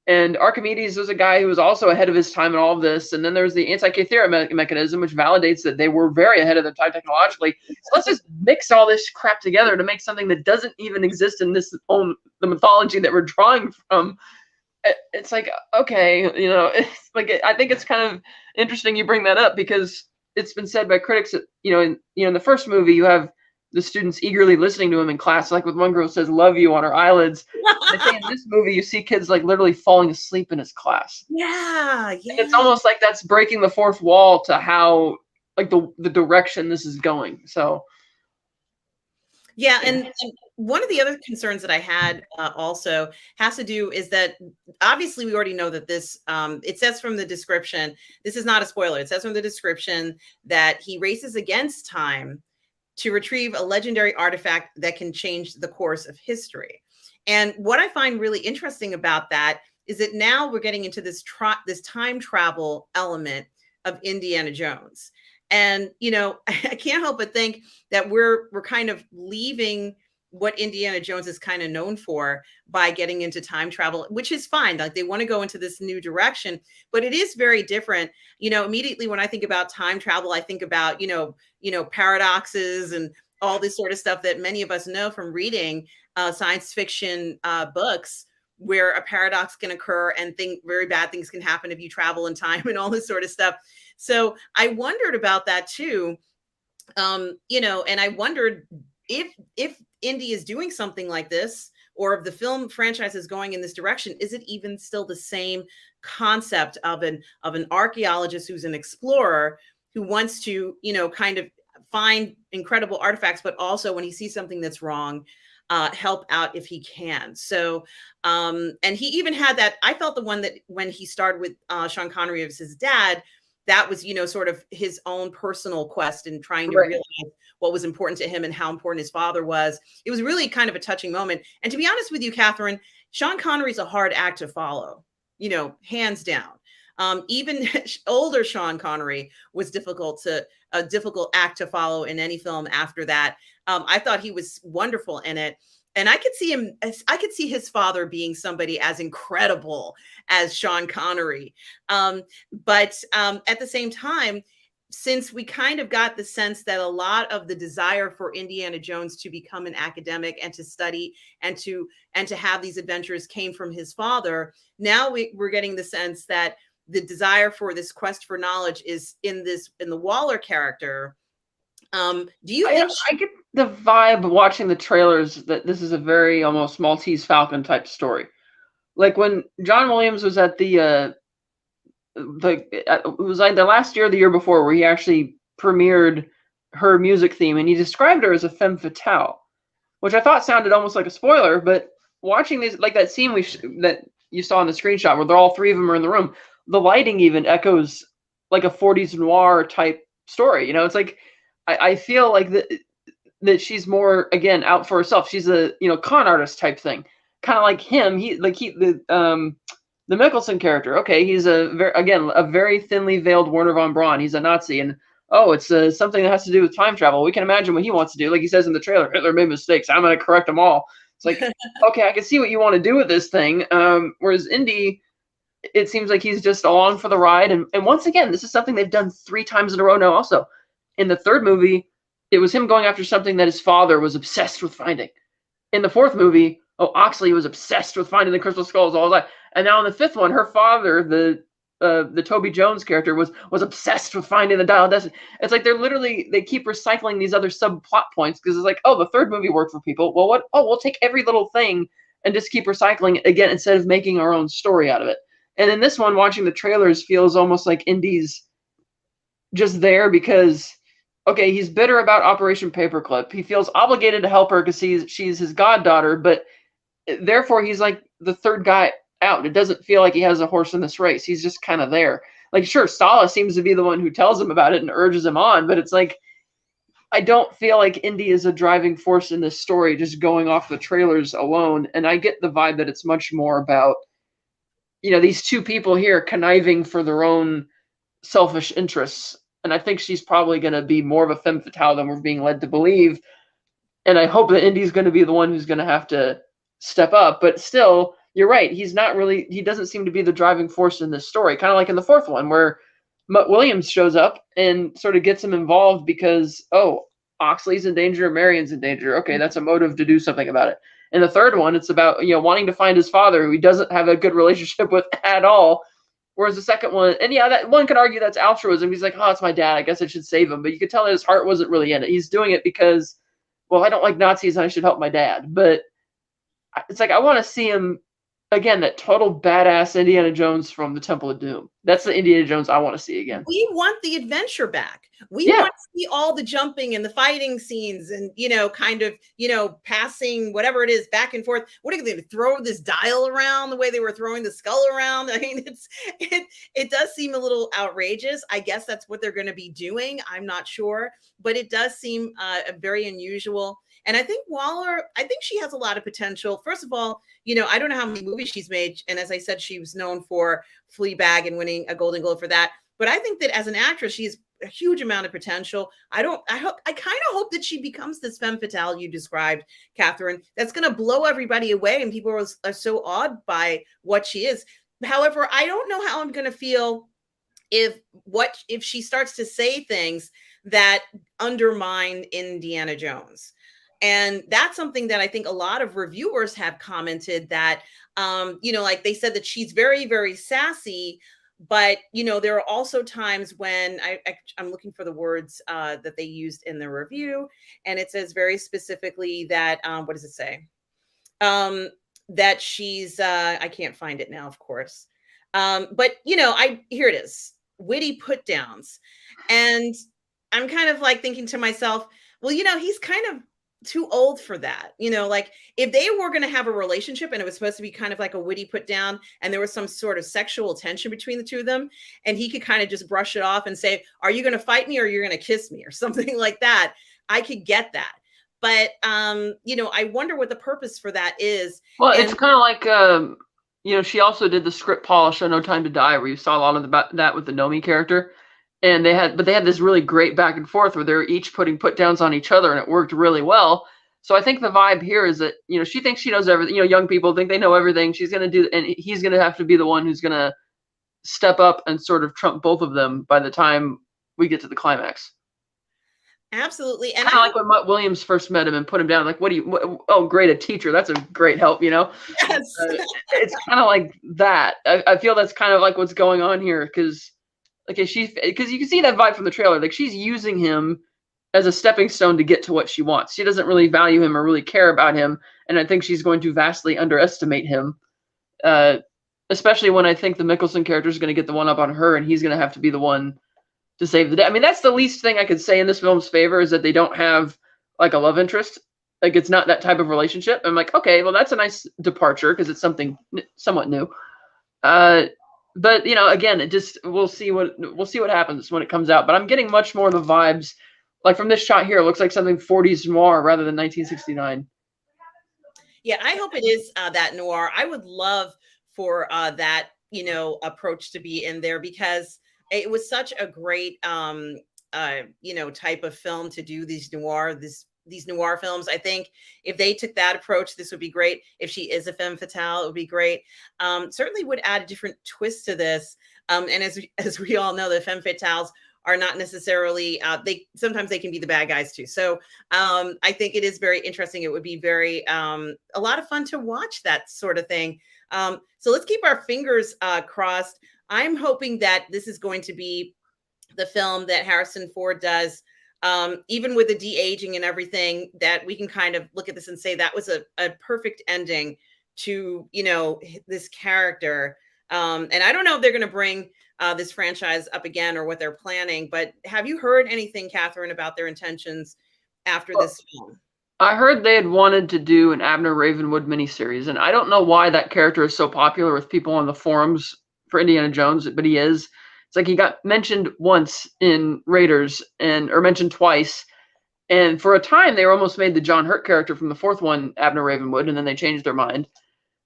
and Archimedes was a guy who was also ahead of his time in all of this. And then there's the Antikythera mechanism, which validates that they were very ahead of their time technologically. So let's just mix all this crap together to make something that doesn't even exist in the mythology that we're drawing from. It's like, okay, you know, it's like, I think it's kind of interesting you bring that up, because it's been said by critics that, in the first movie, you have the students eagerly listening to him in class, like with one girl says "love you" on her eyelids. They say in this movie you see kids like literally falling asleep in his class. Yeah. And it's almost like that's breaking the fourth wall to how, like, the direction this is going. So yeah, and one of the other concerns that I had also has to do is that obviously we already know that this, it says from the description, this is not a spoiler, it says from the description that he races against time to retrieve a legendary artifact that can change the course of history. And what I find really interesting about that is that now we're getting into this time travel element of Indiana Jones. And, you know, I can't help but think that we're kind of leaving what Indiana Jones is kind of known for by getting into time travel, which is fine. Like they want to go into this new direction, but it is very different. Immediately when I think about time travel, I think about, paradoxes and all this sort of stuff that many of us know from reading science fiction books, where a paradox can occur and very bad things can happen if you travel in time and all this sort of stuff. So I wondered about that too. And I wondered if Indy is doing something like this, or if the film franchise is going in this direction, is it even still the same concept of an archaeologist who's an explorer who wants to, kind of find incredible artifacts, but also when he sees something that's wrong, help out if he can. So, and he even had that, I felt the one that when he started with Sean Connery as his dad, that was, sort of his own personal quest and trying to realize what was important to him and how important his father was. It was really kind of a touching moment. And to be honest with you, Catherine, Sean Connery's a hard act to follow, hands down. Even older Sean Connery was a difficult act to follow in any film after that. I thought he was wonderful in it. And I could see his father being somebody as incredible as Sean Connery. But at the same time, since we kind of got the sense that a lot of the desire for Indiana Jones to become an academic and to study and to have these adventures came from his father, now we're getting the sense that the desire for this quest for knowledge is in the Waller character. Do you think I get the vibe watching the trailers that this is a very almost Maltese Falcon type story? Like when John Williams was at it was like the last year or the year before where he actually premiered her music theme, and he described her as a femme fatale, which I thought sounded almost like a spoiler. But watching these, like that scene that you saw in the screenshot where all three of them are in the room, the lighting even echoes like a 40s noir type story. It's like I feel like that she's more, again, out for herself. She's a con artist type thing, kind of like him. The Mickelson character. Okay, he's a very thinly veiled Werner von Braun. He's a Nazi, and it's something that has to do with time travel. We can imagine what he wants to do. Like he says in the trailer, Hitler made mistakes. I'm going to correct them all. It's like, okay, I can see what you want to do with this thing. Whereas Indy, it seems like he's just along for the ride. And once again, this is something they've done 3 times in a row now. Also, in the third movie, it was him going after something that his father was obsessed with finding. In the fourth movie, Oxley was obsessed with finding the crystal skulls all the time. And now in the fifth one, her father, the Toby Jones character, was obsessed with finding the Dial of Destiny. It's like they keep recycling these other subplot points because it's like, the third movie worked for people. Well, what? We'll take every little thing and just keep recycling it again instead of making our own story out of it. And in this one, watching the trailers feels almost like Indy's just there because, okay, he's bitter about Operation Paperclip. He feels obligated to help her because she's his goddaughter, but therefore he's like the third guy out. It doesn't feel like he has a horse in this race. He's just kind of there. Like, sure, Sala seems to be the one who tells him about it and urges him on, but it's like, I don't feel like Indy is a driving force in this story just going off the trailers alone. And I get the vibe that it's much more about, these two people here conniving for their own selfish interests. And I think she's probably going to be more of a femme fatale than we're being led to believe. And I hope that Indy's going to be the one who's going to have to step up. But still, you're right. He doesn't seem to be the driving force in this story. Kind of like in the fourth one where Williams shows up and sort of gets him involved because, Oxley's in danger, Marion's in danger. Okay, that's a motive to do something about it. In the third one, it's about, wanting to find his father, who he doesn't have a good relationship with at all. Whereas the second one, and that one could argue that's altruism. He's like, it's my dad. I guess I should save him. But you could tell that his heart wasn't really in it. He's doing it because, I don't like Nazis and I should help my dad. But it's like, I want to see him, again, that total badass Indiana Jones from the Temple of Doom. That's the Indiana Jones I want to see again. We want the adventure back. We want to see all the jumping and the fighting scenes and, kind of, passing whatever it is back and forth. What are they going to throw this dial around the way they were throwing the skull around? I mean, it does seem a little outrageous. I guess that's what they're going to be doing. I'm not sure, but it does seem very unusual. And I think Waller, she has a lot of potential. First of all, I don't know how many movies she's made. And as I said, she was known for Fleabag and winning a Golden Globe for that. But I think that as an actress, she's a huge amount of potential. I kind of hope that she becomes this femme fatale you described, Catherine. That's going to blow everybody away, and people are so awed by what she is. However, I don't know how I'm going to feel if she starts to say things that undermine Indiana Jones. And that's something that I think a lot of reviewers have commented that, like they said that she's very, very sassy, but, there are also times when I'm looking for the words that they used in the review. And it says very specifically that, what does it say? That she's, I can't find it now, of course. But, here it is, witty put downs. And I'm kind of like thinking to myself, well, he's kind of too old for that. Like if they were going to have a relationship and it was supposed to be kind of like a witty put down and there was some sort of sexual tension between the two of them, and he could kind of just brush it off and say, are you going to fight me or you're going to kiss me or something like that, I could get that. But, I wonder what the purpose for that is. Well, it's kind of like, she also did the script polish on No Time to Die, where you saw a lot of that with the Nomi character. And they had this really great back and forth where they're each putting put downs on each other, and it worked really well. So I think the vibe here is that, she thinks she knows everything. Young people think they know everything. She's going to do, and he's going to have to be the one who's going to step up and sort of trump both of them by the time we get to the climax. Absolutely. And kind of like when Mutt Williams first met him and put him down, like, oh, great, a teacher. That's a great help, Yes. It's kind of like that. I feel that's kind of like what's going on here, because because you can see that vibe from the trailer. Like, she's using him as a stepping stone to get to what she wants. She doesn't really value him or really care about him, and I think she's going to vastly underestimate him. Especially when I think the Mickelson character is going to get the one up on her, and he's going to have to be the one to save the day. I mean, that's the least thing I could say in this film's favor, is that they don't have like a love interest. Like, it's not that type of relationship. I'm like, okay, well, that's a nice departure because it's something somewhat new. But again, we'll see what happens when it comes out. But I'm getting much more of the vibes, like from this shot here. It looks like something 40s noir rather than 1969. Yeah, I hope it is that noir. I would love for that approach to be in there, because it was such a great type of film to do these noir films. I think if they took that approach, this would be great. If she is a femme fatale, it would be great. Certainly would add a different twist to this. And as we all know, the femme fatales are not necessarily, sometimes they can be the bad guys too. So I think it is very interesting. It would be very, a lot of fun to watch that sort of thing. So let's keep our fingers crossed. I'm hoping that this is going to be the film that Harrison Ford does, even with the de-aging and everything, that we can kind of look at this and say that was a perfect ending to, this character. And I don't know if they're going to bring this franchise up again or what they're planning, but have you heard anything, Catherine, about their intentions after this film? I heard they had wanted to do an Abner Ravenwood miniseries, and I don't know why that character is so popular with people on the forums for Indiana Jones, but he is. It's like he got mentioned once in Raiders, or mentioned twice. And for a time, they almost made the John Hurt character from the fourth one Abner Ravenwood, and then they changed their mind.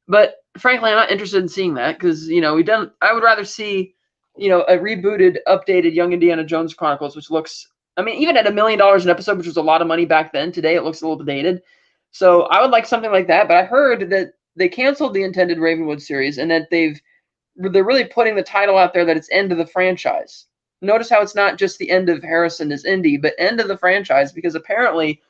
But frankly, I'm not interested in seeing that, because, I would rather see, a rebooted, updated Young Indiana Jones Chronicles, which looks, I mean, even at $1 million an episode, which was a lot of money back then, today it looks a little dated. So I would like something like that. But I heard that they canceled the intended Ravenwood series, and that they're really putting the title out there that it's end of the franchise. Notice how it's not just the end of Harrison as Indy, but end of the franchise, because apparently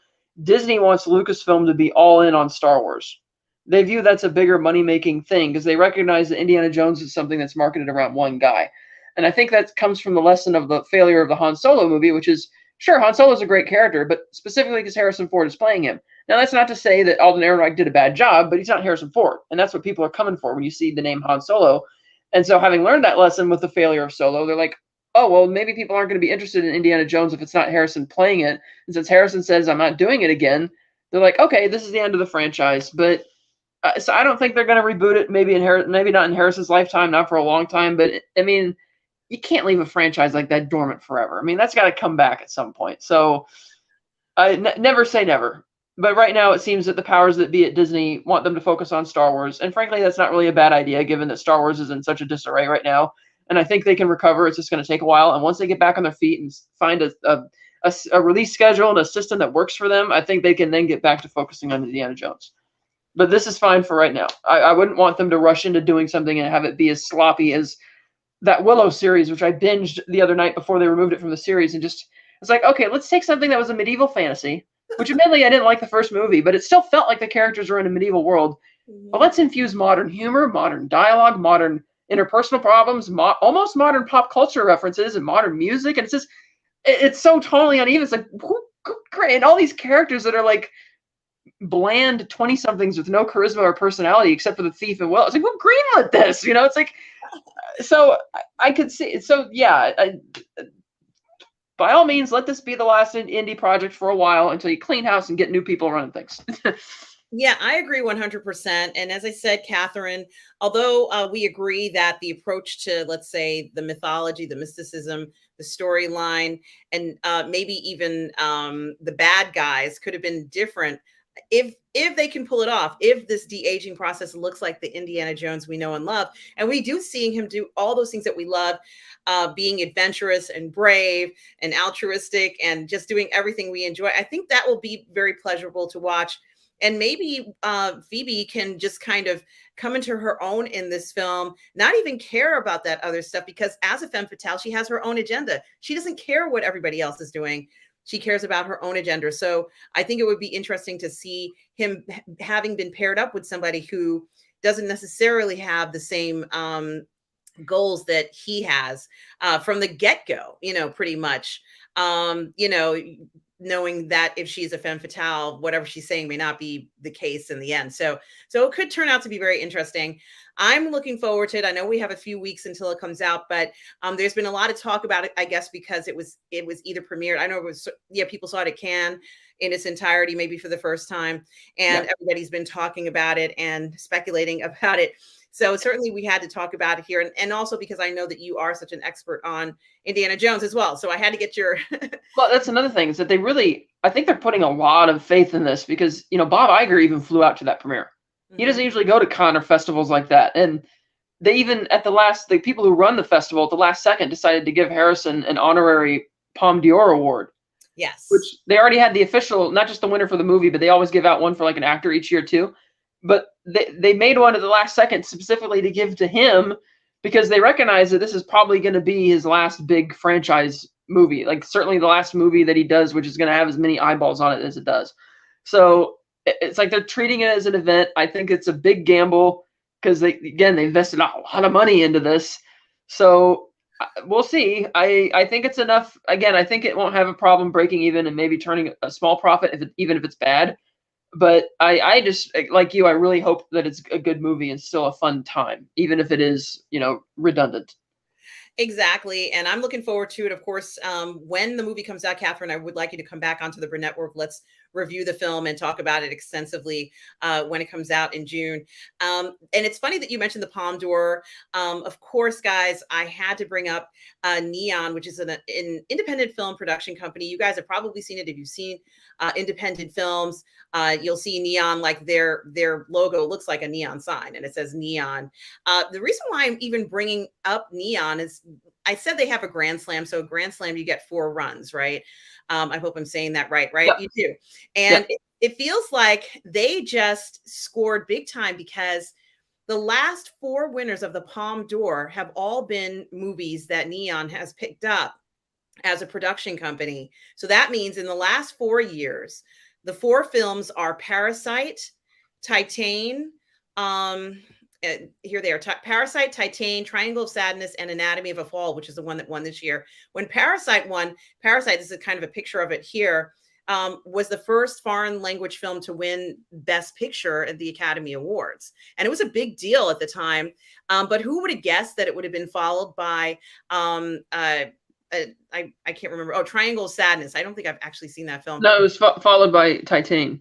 Disney wants Lucasfilm to be all in on Star Wars. They view that's a bigger money-making thing, because they recognize that Indiana Jones is something that's marketed around one guy. And I think that comes from the lesson of the failure of the Han Solo movie, which is, sure, Han Solo's a great character, but specifically because Harrison Ford is playing him. Now, that's not to say that Alden Ehrenreich did a bad job, but he's not Harrison Ford. And that's what people are coming for when you see the name Han Solo. And so, having learned that lesson with the failure of Solo, they're like, oh, well, maybe people aren't going to be interested in Indiana Jones if it's not Harrison playing it. And since Harrison says, I'm not doing it again, they're like, okay, this is the end of the franchise. But so I don't think they're going to reboot it. Maybe not in Harrison's lifetime, not for a long time. But I mean, you can't leave a franchise like that dormant forever. I mean, that's got to come back at some point. So never say never. But right now, it seems that the powers that be at Disney want them to focus on Star Wars. And frankly, that's not really a bad idea, given that Star Wars is in such a disarray right now. and I think they can recover. It's just going to take a while. And once they get back on their feet and find a release schedule and a system that works for them, I think they can then get back to focusing on Indiana Jones. But this is fine for right now. I wouldn't want them to rush into doing something and have it be as sloppy as that Willow series, which I binged the other night before they removed it from the series, and just it's like, okay, let's take something that was a medieval fantasy, which admittedly I didn't like the first movie, but it still felt like the characters were in a medieval world. But let's infuse modern humor, modern dialogue, modern interpersonal problems, almost modern pop culture references, and modern music, and it's so totally uneven. It's like, great, and all these characters that are like bland 20-somethings with no charisma or personality except for the thief and Will. It's like, well, greenlit this, you know? It's like, so I could see. So yeah, by all means, let this be the last indie project for a while until you clean house and get new people running things. Yeah, I agree 100%. And as I said, Catherine, although we agree that the approach to, let's say, the mythology, the mysticism, the storyline, and maybe even the bad guys could have been different, if they can pull it off, if this de-aging process looks like the Indiana Jones we know and love, and we do seeing him do all those things that we love, being adventurous and brave and altruistic and just doing everything we enjoy, I think that will be very pleasurable to watch. And maybe Phoebe can just kind of come into her own in this film, not even care about that other stuff, because as a femme fatale, she has her own agenda. She doesn't care what everybody else is doing. She cares about her own agenda. So I think it would be interesting to see him having been paired up with somebody who doesn't necessarily have the same goals that he has from the get-go, you know, pretty much, you know, knowing that if she's a femme fatale, whatever she's saying may not be the case in the end. So it could turn out to be very interesting. I'm looking forward to it. I know we have a few weeks until it comes out, but there's been a lot of talk about it, I guess, because it was either premiered. I know it was, yeah, people saw it at Cannes in its entirety, maybe for the first time. And everybody's been talking about it and speculating about it. So certainly we had to talk about it here. And also because I know that you are such an expert on Indiana Jones as well. So I had to get your... Well, that's another thing, is that they really, I think they're putting a lot of faith in this because, you know, Bob Iger even flew out to that premiere. He doesn't usually go to con or festivals like that. And they even, at the people who run the festival at the last second decided to give Harrison an honorary Palme d'Or award. Yes. Which they already had the official, not just the winner for the movie, but they always give out one for like an actor each year too. But they made one at the last second specifically to give to him because they recognize that this is probably going to be his last big franchise movie. Like certainly the last movie that he does, which is going to have as many eyeballs on it as it does. So it's like they're treating it as an event. I think it's a big gamble because they invested a lot of money into this. So we'll see. I think it's enough. Again, I think it won't have a problem breaking even and maybe turning a small profit even if it's bad. But I just, like you, I really hope that it's a good movie and still a fun time, even if it is, you know, redundant. Exactly. And I'm looking forward to it. Of course, when the movie comes out, Catherine, I would like you to come back onto the Burnettwork. Let's review the film and talk about it extensively when it comes out in June. And it's funny that you mentioned the Palme d'Or. Of course, guys, I had to bring up Neon, which is an independent film production company. You guys have probably seen it. If you've seen independent films, you'll see Neon, like their logo looks like a neon sign and it says Neon. The reason why I'm even bringing up Neon is I said they have a Grand Slam. So Grand Slam, you get 4 runs, right? I hope I'm saying that right? Yep. You do. And it feels like they just scored big time because the last 4 winners of the Palme d'Or have all been movies that Neon has picked up as a production company. So that means in the last 4 years, the 4 films are Parasite, Titane, here they are, Parasite, Titane, Triangle of Sadness, and Anatomy of a Fall, which is the one that won this year. When Parasite won, Parasite, this is kind of a picture of it here, was the first foreign language film to win Best Picture at the Academy Awards. And it was a big deal at the time. But who would have guessed that it would have been followed by, I can't remember. Oh, Triangle of Sadness. I don't think I've actually seen that film. No, it was followed by Titane,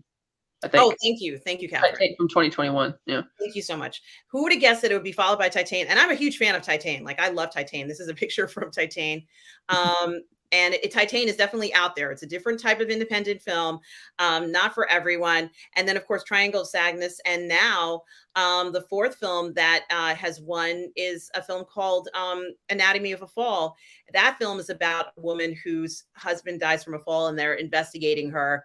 I think. Oh, thank you, Catherine. Titane from 2021. Yeah. Thank you so much. Who would have guessed that it would be followed by Titane? And I'm a huge fan of Titane. Like I love Titane. This is a picture from Titane. And Titan is definitely out there. It's a different type of independent film, not for everyone. And then, of course, Triangle of Sadness. And now the fourth film that has won is a film called Anatomy of a Fall. That film is about a woman whose husband dies from a fall, and they're investigating her.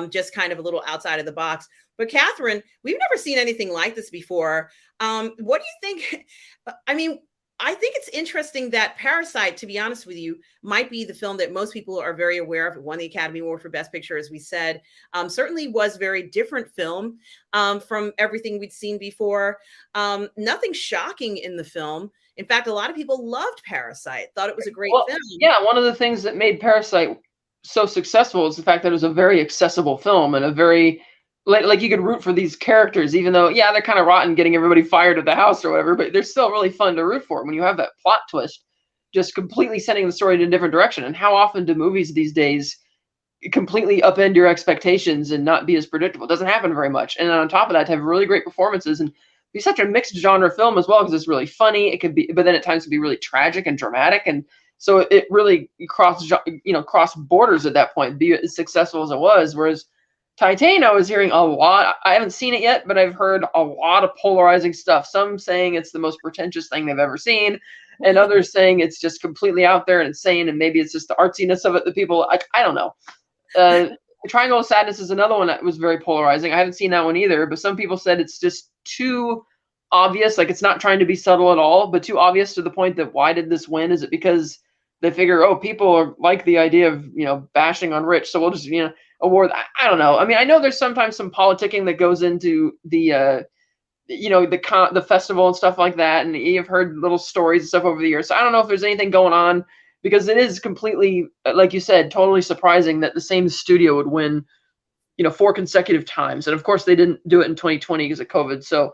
Just kind of a little outside of the box. But Catherine, we've never seen anything like this before. What do you think? I mean, I think it's interesting that Parasite, to be honest with you, might be the film that most people are very aware of. It won the Academy Award for Best Picture, as we said. Certainly was very different film from everything we'd seen before. Nothing shocking in the film. In fact, a lot of people loved Parasite, thought it was a great film. Yeah, one of the things that made Parasite so successful is the fact that it was a very accessible film and a very like you could root for these characters, even though, yeah, they're kind of rotten getting everybody fired at the house or whatever, but they're still really fun to root for when you have that plot twist, just completely sending the story in a different direction. And how often do movies these days completely upend your expectations and not be as predictable? It doesn't happen very much. And on top of that, to have really great performances and be such a mixed genre film as well, because it's really funny. It could be, but then at times it can be really tragic and dramatic. And so it really cross borders at that point, be as successful as it was. Whereas Titan, I was hearing a lot. I haven't seen it yet, but I've heard a lot of polarizing stuff. Some saying it's the most pretentious thing they've ever seen, and others saying it's just completely out there and insane, and maybe it's just the artsiness of it that people, I don't know. Triangle of Sadness is another one that was very polarizing. I haven't seen that one either, but some people said it's just too obvious, like it's not trying to be subtle at all, but too obvious to the point that why did this win? Is it because they figure, oh, people are like the idea of, bashing on rich, so we'll just, award. I don't know. I mean, I know there's sometimes some politicking that goes into the the festival and stuff like that, and you've heard little stories and stuff over the years. So I don't know if there's anything going on, because it is completely, like you said, totally surprising that the same studio would win, 4 consecutive times. And of course, they didn't do it in 2020 because of COVID. So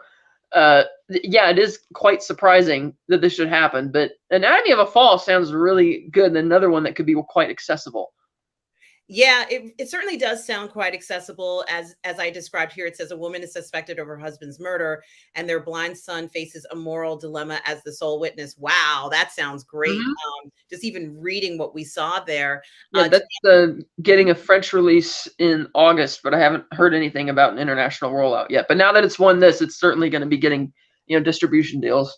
yeah, it is quite surprising that this should happen. But Anatomy of a Fall sounds really good, and another one that could be quite accessible. Yeah, it certainly does sound quite accessible. As I described here, it says a woman is suspected of her husband's murder, and their blind son faces a moral dilemma as the sole witness. Wow, that sounds great. Mm-hmm. Just even reading what we saw there. Yeah, that's getting a French release in August, but I haven't heard anything about an international rollout yet. But now that it's won this, it's certainly going to be getting, distribution deals.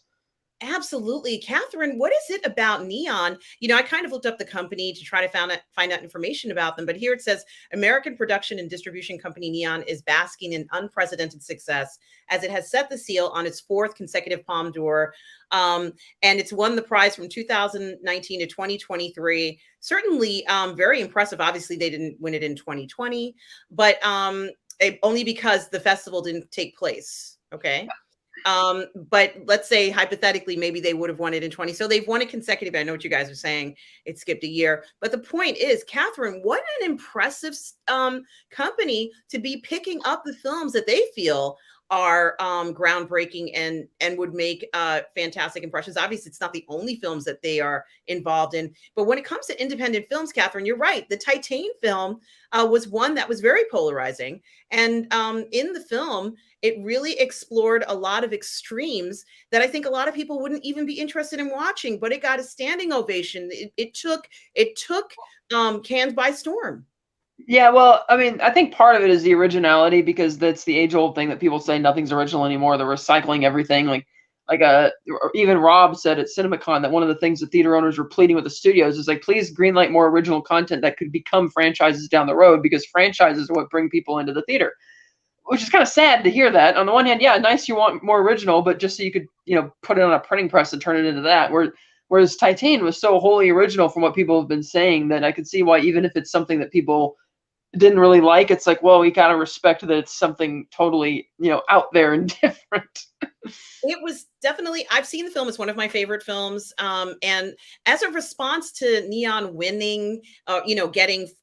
Absolutely. Catherine, what is it about Neon? I kind of looked up the company to try to find out information about them, but here it says American production and distribution company Neon is basking in unprecedented success as it has set the seal on its 4th consecutive Palme d'Or. And it's won the prize from 2019 to 2023. Certainly very impressive. Obviously, they didn't win it in 2020, but only because the festival didn't take place. Okay. But let's say hypothetically, maybe they would have won it in 20. So they've won it consecutively. I know what you guys are saying. It skipped a year. But the point is, Catherine, what an impressive company to be picking up the films that they feel are groundbreaking and would make fantastic impressions. Obviously, it's not the only films that they are involved in. But when it comes to independent films, Catherine, you're right. The Titan film was one that was very polarizing. And in the film, it really explored a lot of extremes that I think a lot of people wouldn't even be interested in watching, but it got a standing ovation. It took Cannes by storm. Yeah, well, I mean, I think part of it is the originality, because that's the age-old thing that people say nothing's original anymore. They're recycling everything. Even Rob said at CinemaCon that one of the things the theater owners were pleading with the studios is like, please greenlight more original content that could become franchises down the road, because franchises are what bring people into the theater. Which is kind of sad to hear that. On the one hand, yeah, nice you want more original, but just so you could, put it on a printing press and turn it into that. Whereas Titan was so wholly original from what people have been saying that I could see why, even if it's something that people didn't really like, it's like, well, we gotta respect that it's something totally, out there and different. It was definitely, I've seen the film. It's one of my favorite films. And as a response to Neon winning,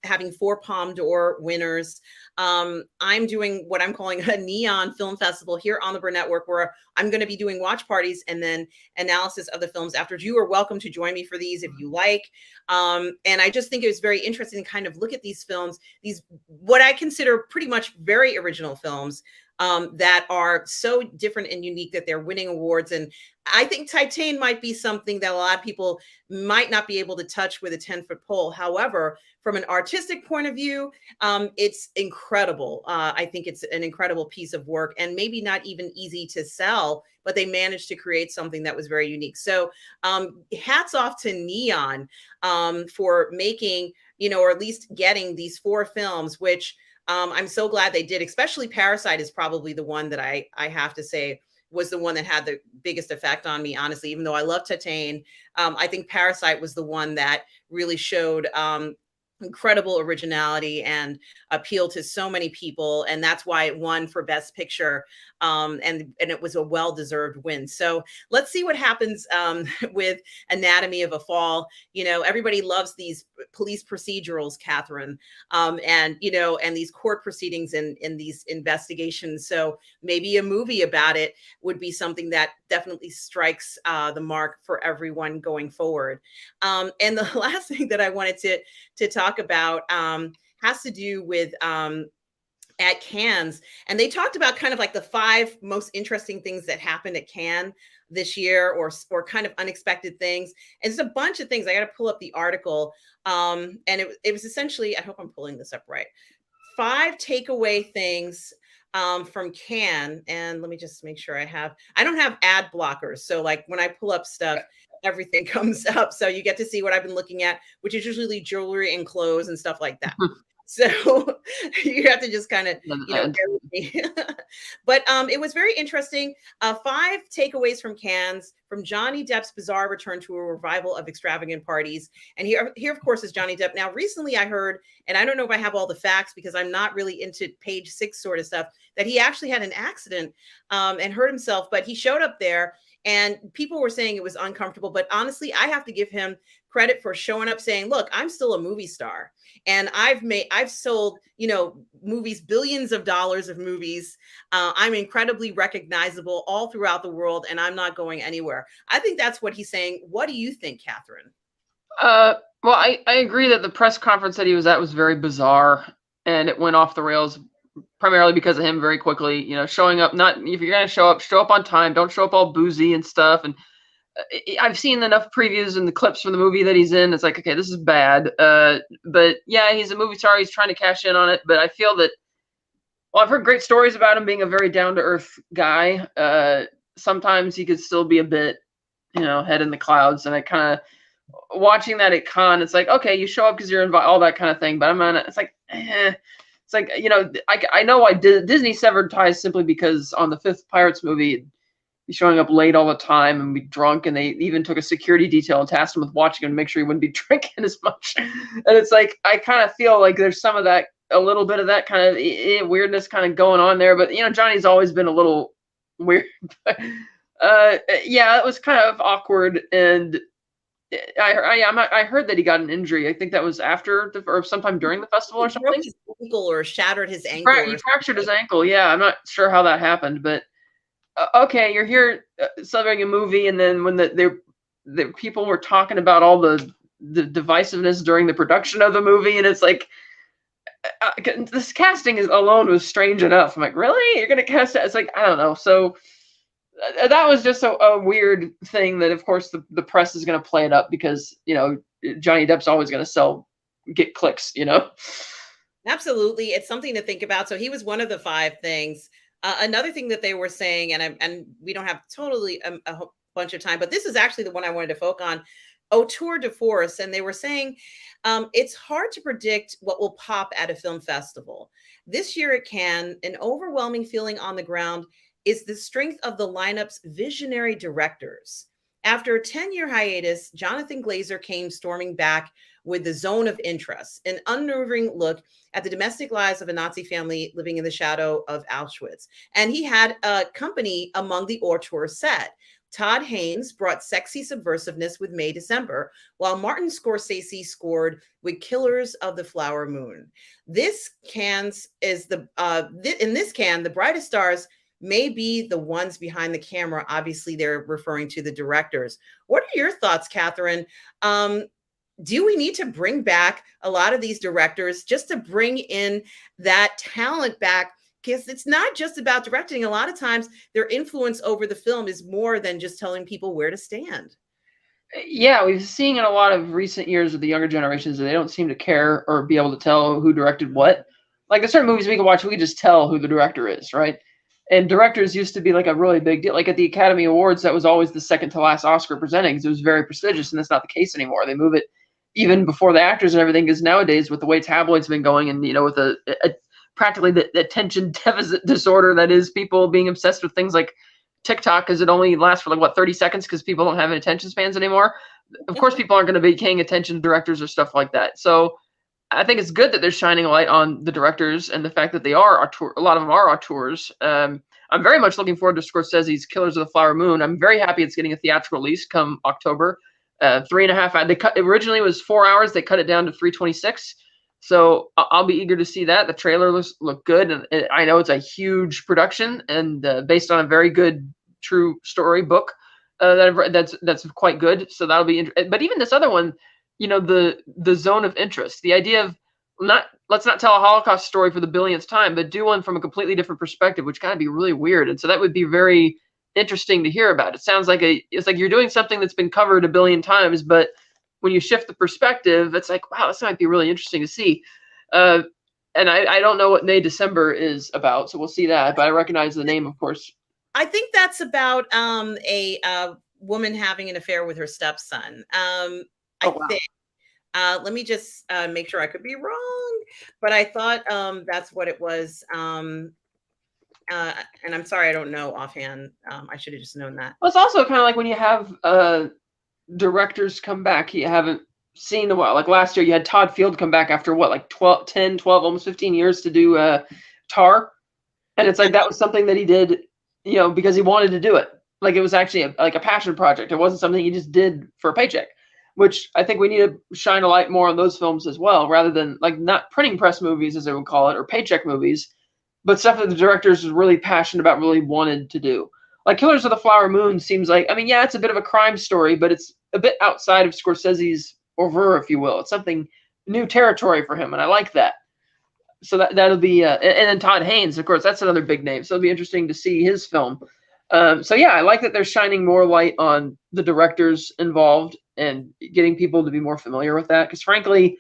having 4 Palme d'Or winners, I'm doing what I'm calling a Neon Film Festival here on the Burnettwork, where I'm going to be doing watch parties and then analysis of the films after. You are welcome to join me for these if you like. And I just think it was very interesting to kind of look at these films, these what I consider pretty much very original films, that are so different and unique that they're winning awards. And I think Titane might be something that a lot of people might not be able to touch with a 10-foot pole. However, from an artistic point of view, it's incredible. I think it's an incredible piece of work, and maybe not even easy to sell, but they managed to create something that was very unique. So hats off to Neon for making, or at least getting these 4 films, which I'm so glad they did. Especially Parasite is probably the one that I have to say was the one that had the biggest effect on me, honestly. Even though I love Titane, I think Parasite was the one that really showed incredible originality and appeal to so many people, and that's why it won for Best Picture, and it was a well-deserved win. So let's see what happens with Anatomy of a Fall. Everybody loves these police procedurals, Catherine, and these court proceedings in these investigations. So maybe a movie about it would be something that definitely strikes the mark for everyone going forward. And the last thing that I wanted to talk about has to do with at Cannes, and they talked about kind of like the 5 most interesting things that happened at Cannes this year, or kind of unexpected things. And it's a bunch of things. I got to pull up the article, and it was essentially, I hope I'm pulling this up right, 5 takeaway things from Cannes. And let me just make sure I don't have ad blockers, so like when I pull up stuff, everything comes up. So you get to see what I've been looking at, which is usually jewelry and clothes and stuff like that. So you have to just kind of, bear with me. But it was very interesting. 5 takeaways from Cannes, from Johnny Depp's bizarre return to a revival of extravagant parties. And here, of course, is Johnny Depp. Now, recently I heard, and I don't know if I have all the facts because I'm not really into page 6 sort of stuff, that he actually had an accident and hurt himself, but he showed up there. And people were saying it was uncomfortable. But honestly, I have to give him credit for showing up saying, look, I'm still a movie star. And I've sold, movies, billions of dollars of movies. I'm incredibly recognizable all throughout the world, and I'm not going anywhere. I think that's what he's saying. What do you think, Catherine? Well, I agree that the press conference that he was at was very bizarre, and it went off the rails primarily because of him very quickly, showing up, not, if you're going to show up on time, don't show up all boozy and stuff. And I've seen enough previews and the clips from the movie that he's in. It's like, okay, this is bad. But yeah, he's a movie star. He's trying to cash in on it. But I feel that, well, I've heard great stories about him being a very down-to-earth guy. Sometimes he could still be a bit, head in the clouds. And I kind of, watching that at Cannes, it's like, okay, you show up because you're invited, all that kind of thing. But I'm on it. It's like, It's like, I know why Disney severed ties simply because on the 5th Pirates movie, he's showing up late all the time and be drunk, and they even took a security detail and tasked him with watching him to make sure he wouldn't be drinking as much. And it's like, I kind of feel like there's some of that, a little bit of that kind of weirdness kind of going on there. But, Johnny's always been a little weird. Yeah, it was kind of awkward. And I heard that he got an injury. I think that was after or sometime during the festival or something. Broke his ankle or shattered his ankle. He fractured his ankle. Yeah, I'm not sure how that happened, but okay, you're here celebrating a movie, and then when the people were talking about all the divisiveness during the production of the movie, and it's like, this casting alone was strange enough. I'm like, really? You're gonna cast that? It's like, I don't know. So that was just a weird thing that, of course, the press is going to play it up because, Johnny Depp's always going to get clicks, Absolutely. It's something to think about. So he was one of the 5 things. Another thing that they were saying, and we don't have totally a bunch of time, but this is actually the one I wanted to focus on, Tour de Force. And they were saying it's hard to predict what will pop at a film festival. This year at Cannes, an overwhelming feeling on the ground is the strength of the lineup's visionary directors. After a 10-year hiatus, Jonathan Glazer came storming back with The Zone of Interest, an unnerving look at the domestic lives of a Nazi family living in the shadow of Auschwitz. And he had a company among the auteur set. Todd Haynes brought sexy subversiveness with May December, while Martin Scorsese scored with Killers of the Flower Moon. This Cannes is in this Cannes, the brightest stars may be the ones behind the camera. Obviously, they're referring to the directors. What are your thoughts, Catherine? Do we need to bring back a lot of these directors just to bring in that talent back? because it's not just about directing. A lot of times their influence over the film is more than just telling people where to stand. Yeah, we've seen in a lot of recent years with the younger generations that they don't seem to care or be able to tell who directed what. Like there's certain movies we can watch, we can just tell who the director is, right? And directors used to be like a really big deal. Like at the Academy Awards, that was always the second to last Oscar presenting because it was very prestigious, and that's not the case anymore. They move it even before the actors and everything, because nowadays with the way tabloids have been going, and with practically the attention deficit disorder that is people being obsessed with things like TikTok, because it only lasts for like what 30 seconds because people don't have attention spans anymore. Of course, people aren't going to be paying attention to directors or stuff like that. So I think it's good that they're shining a light on the directors and the fact that they are auteur. A lot of them are auteurs. I'm very much looking forward to Scorsese's Killers of the Flower Moon. I'm very happy it's getting a theatrical release come October. 3.5. They cut originally it was 4 hours. They cut it down to 3:26. So I'll be eager to see that. The trailer look good, and I know it's a huge production and based on a very good true story book that I've read. That's quite good. So that'll be. But even this other one, the zone of interest, the idea of let's not tell a Holocaust story for the billionth time, but do one from a completely different perspective, which kind of be really weird. And so that would be very interesting to hear about. It sounds like it's like you're doing something that's been covered a billion times, but when you shift the perspective, it's like, wow, this might be really interesting to see. And I don't know what May December is about, so we'll see that. But I recognize the name, of course. I think that's about a woman having an affair with her stepson. Think. Let me just make sure. I could be wrong, but I thought that's what it was. And I'm sorry, I don't know offhand. I should have just known that. Well, it's also kind of like when you have directors come back you haven't seen in a while. Like last year, you had Todd Field come back after what, like 10, 12, almost 15 years to do Tar. And it's like that was something that he did, because he wanted to do it. Like it was actually a passion project. It wasn't something he just did for a paycheck, which I think we need to shine a light more on those films as well, rather than like not printing press movies, as they would call it, or paycheck movies, but stuff that the directors was really passionate about, really wanted to do. Like Killers of the Flower Moon seems like, yeah, it's a bit of a crime story, but it's a bit outside of Scorsese's oeuvre, if you will. It's something new territory for him, and I like that. So that'll be, and then Todd Haynes, of course, that's another big name. So it'll be interesting to see his film. So yeah, I like that they're shining more light on the directors involved and getting people to be more familiar with that. Because frankly,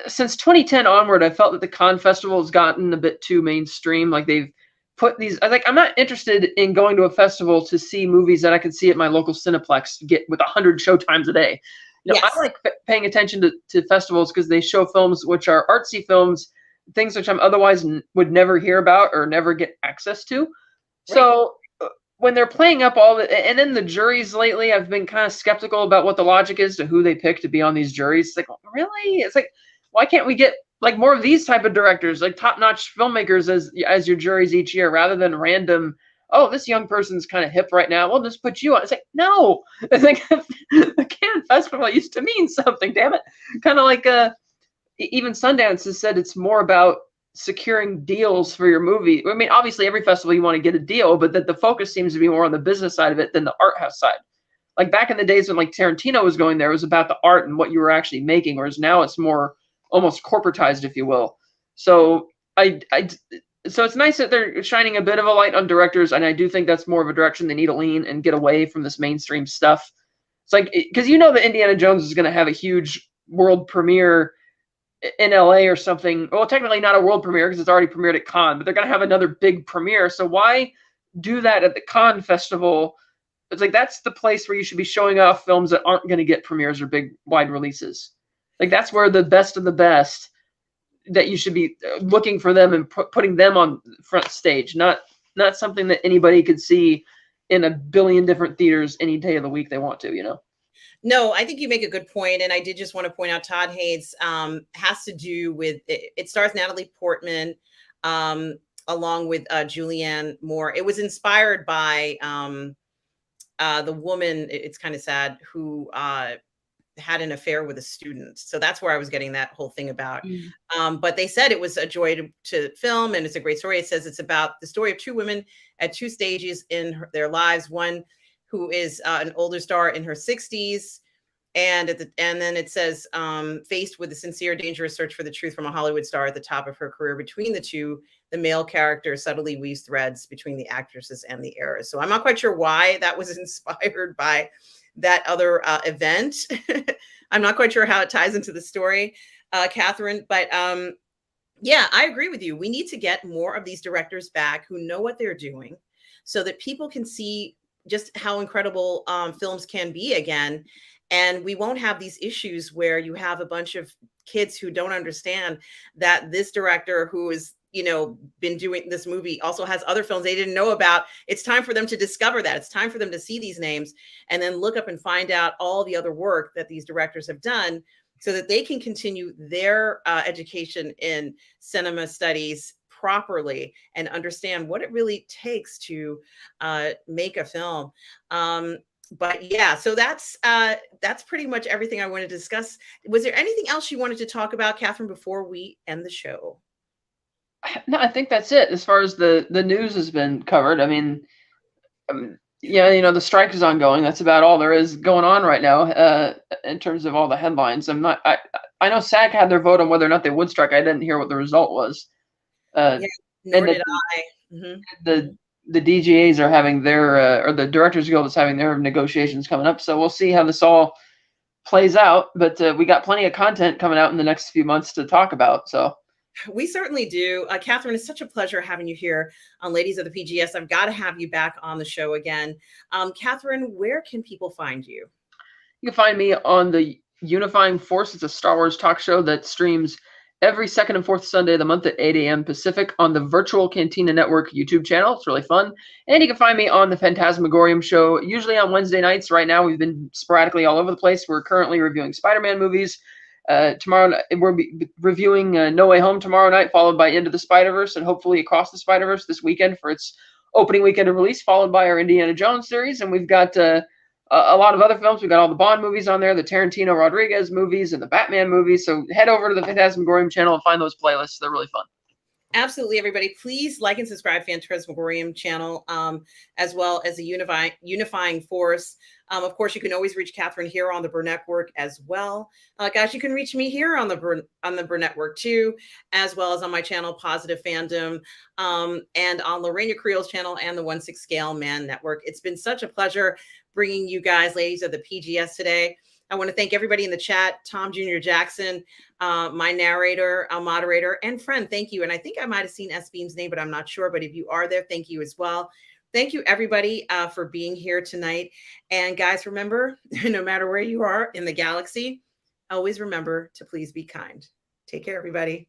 since 2010 onward, I felt that the Cannes Festival has gotten a bit too mainstream. Like they've put these, I'm not interested in going to a festival to see movies that I could see at my local Cineplex get with 100 showtimes a day. Yes. I like paying attention to festivals because they show films which are artsy films, things which I'm otherwise would never hear about or never get access to. Right. So when they're playing up all the, and then the juries lately, I've been kind of skeptical about what the logic is to who they pick to be on these juries. It's like, really? It's like, why can't we get like more of these type of directors, like top-notch filmmakers as your juries each year, rather than random, oh, this young person's kind of hip right now, we'll just put you on. It's like, no. It's like the Cannes Festival used to mean something, damn it. Kind of like even Sundance has said it's more about securing deals for your movie. I mean, obviously every festival you want to get a deal, but that the focus seems to be more on the business side of it than the art house side. Like back in the days when like Tarantino was going there, it was about the art and what you were actually making, whereas now it's more almost corporatized, if you will. So so it's nice that they're shining a bit of a light on directors, and I do think that's more of a direction they need to lean and get away from this mainstream stuff. It's like, because that Indiana Jones is going to have a huge world premiere in LA or something. Well, technically not a world premiere because it's already premiered at Cannes, but they're going to have another big premiere. So why do that at the Cannes Festival? It's like that's the place where you should be showing off films that aren't going to get premieres or big wide releases. Like that's where the best of the best, that you should be looking for them and putting them on front stage, not something that anybody could see in a billion different theaters any day of the week they want to, No, I think you make a good point. And I did just want to point out Todd Haynes has to do with, it stars Natalie Portman along with Julianne Moore. It was inspired by the woman, it's kind of sad, who had an affair with a student. So that's where I was getting that whole thing about. But they said it was a joy to film, and it's a great story. It says it's about the story of two women at two stages in their lives. One who is an older star in her 60s, And and then it says, faced with the sincere, dangerous search for the truth from a Hollywood star at the top of her career, between the two, the male character subtly weaves threads between the actresses and the eras. So I'm not quite sure why that was inspired by that other event. I'm not quite sure how it ties into the story, Catherine, but yeah, I agree with you. We need to get more of these directors back who know what they're doing so that people can see just how incredible films can be again. And we won't have these issues where you have a bunch of kids who don't understand that this director who is, been doing this movie also has other films they didn't know about. It's time for them to discover that. It's time for them to see these names and then look up and find out all the other work that these directors have done so that they can continue their education in cinema studies properly and understand what it really takes to make a film. But yeah, so that's pretty much everything I wanted to discuss. Was there anything else you wanted to talk about, Catherine, before we end the show? No, I think that's it. As far as the news has been covered, I mean, yeah, the strike is ongoing. That's about all there is going on right now in terms of all the headlines. I know SAG had their vote on whether or not they would strike. I didn't hear what the result was. Yeah, nor And did I. Mhm. the DGAs are having their or the Directors Guild is having their negotiations coming up. So we'll see how this all plays out. But we got plenty of content coming out in the next few months to talk about. So. We certainly do. Catherine, it's such a pleasure having you here on Ladies of the PGS. I've got to have you back on the show again. Catherine, where can people find you? You can find me on the Unifying Force. It's a Star Wars talk show that streams every second and fourth Sunday of the month at 8 a.m. Pacific on the Virtual Cantina Network YouTube channel. It's really fun. And you can find me on the Phantasmagorium show, usually on Wednesday nights. Right now, we've been sporadically all over the place. We're currently reviewing Spider-Man movies. Tomorrow, we're reviewing No Way Home tomorrow night, followed by Into the Spider-Verse, and hopefully Across the Spider-Verse this weekend for its opening weekend of release, followed by our Indiana Jones series. And we've got a lot of other films. We've got all the Bond movies on there, the Tarantino Rodriguez movies, and the Batman movies. So head over to the Phantasmagorium channel and find those playlists. They're really fun. Absolutely, everybody. Please like and subscribe Phantasmagorium channel, as well as the Unifying Force. Of course, you can always reach Catherine here on the Burnettwork as well. Guys, you can reach me here on the Burnettwork too, as well as on my channel, Positive Fandom, and on Lorena Creel's channel and the 1/6 Scale Man Network. It's been such a pleasure bringing you guys, ladies of the PGS today. I want to thank everybody in the chat, Tom Jr. Jackson, my narrator, moderator, and friend. Thank you. And I think I might have seen S. Beam's name, but I'm not sure. But if you are there, thank you as well. Thank you, everybody, for being here tonight. And guys, remember, no matter where you are in the galaxy, always remember to please be kind. Take care, everybody.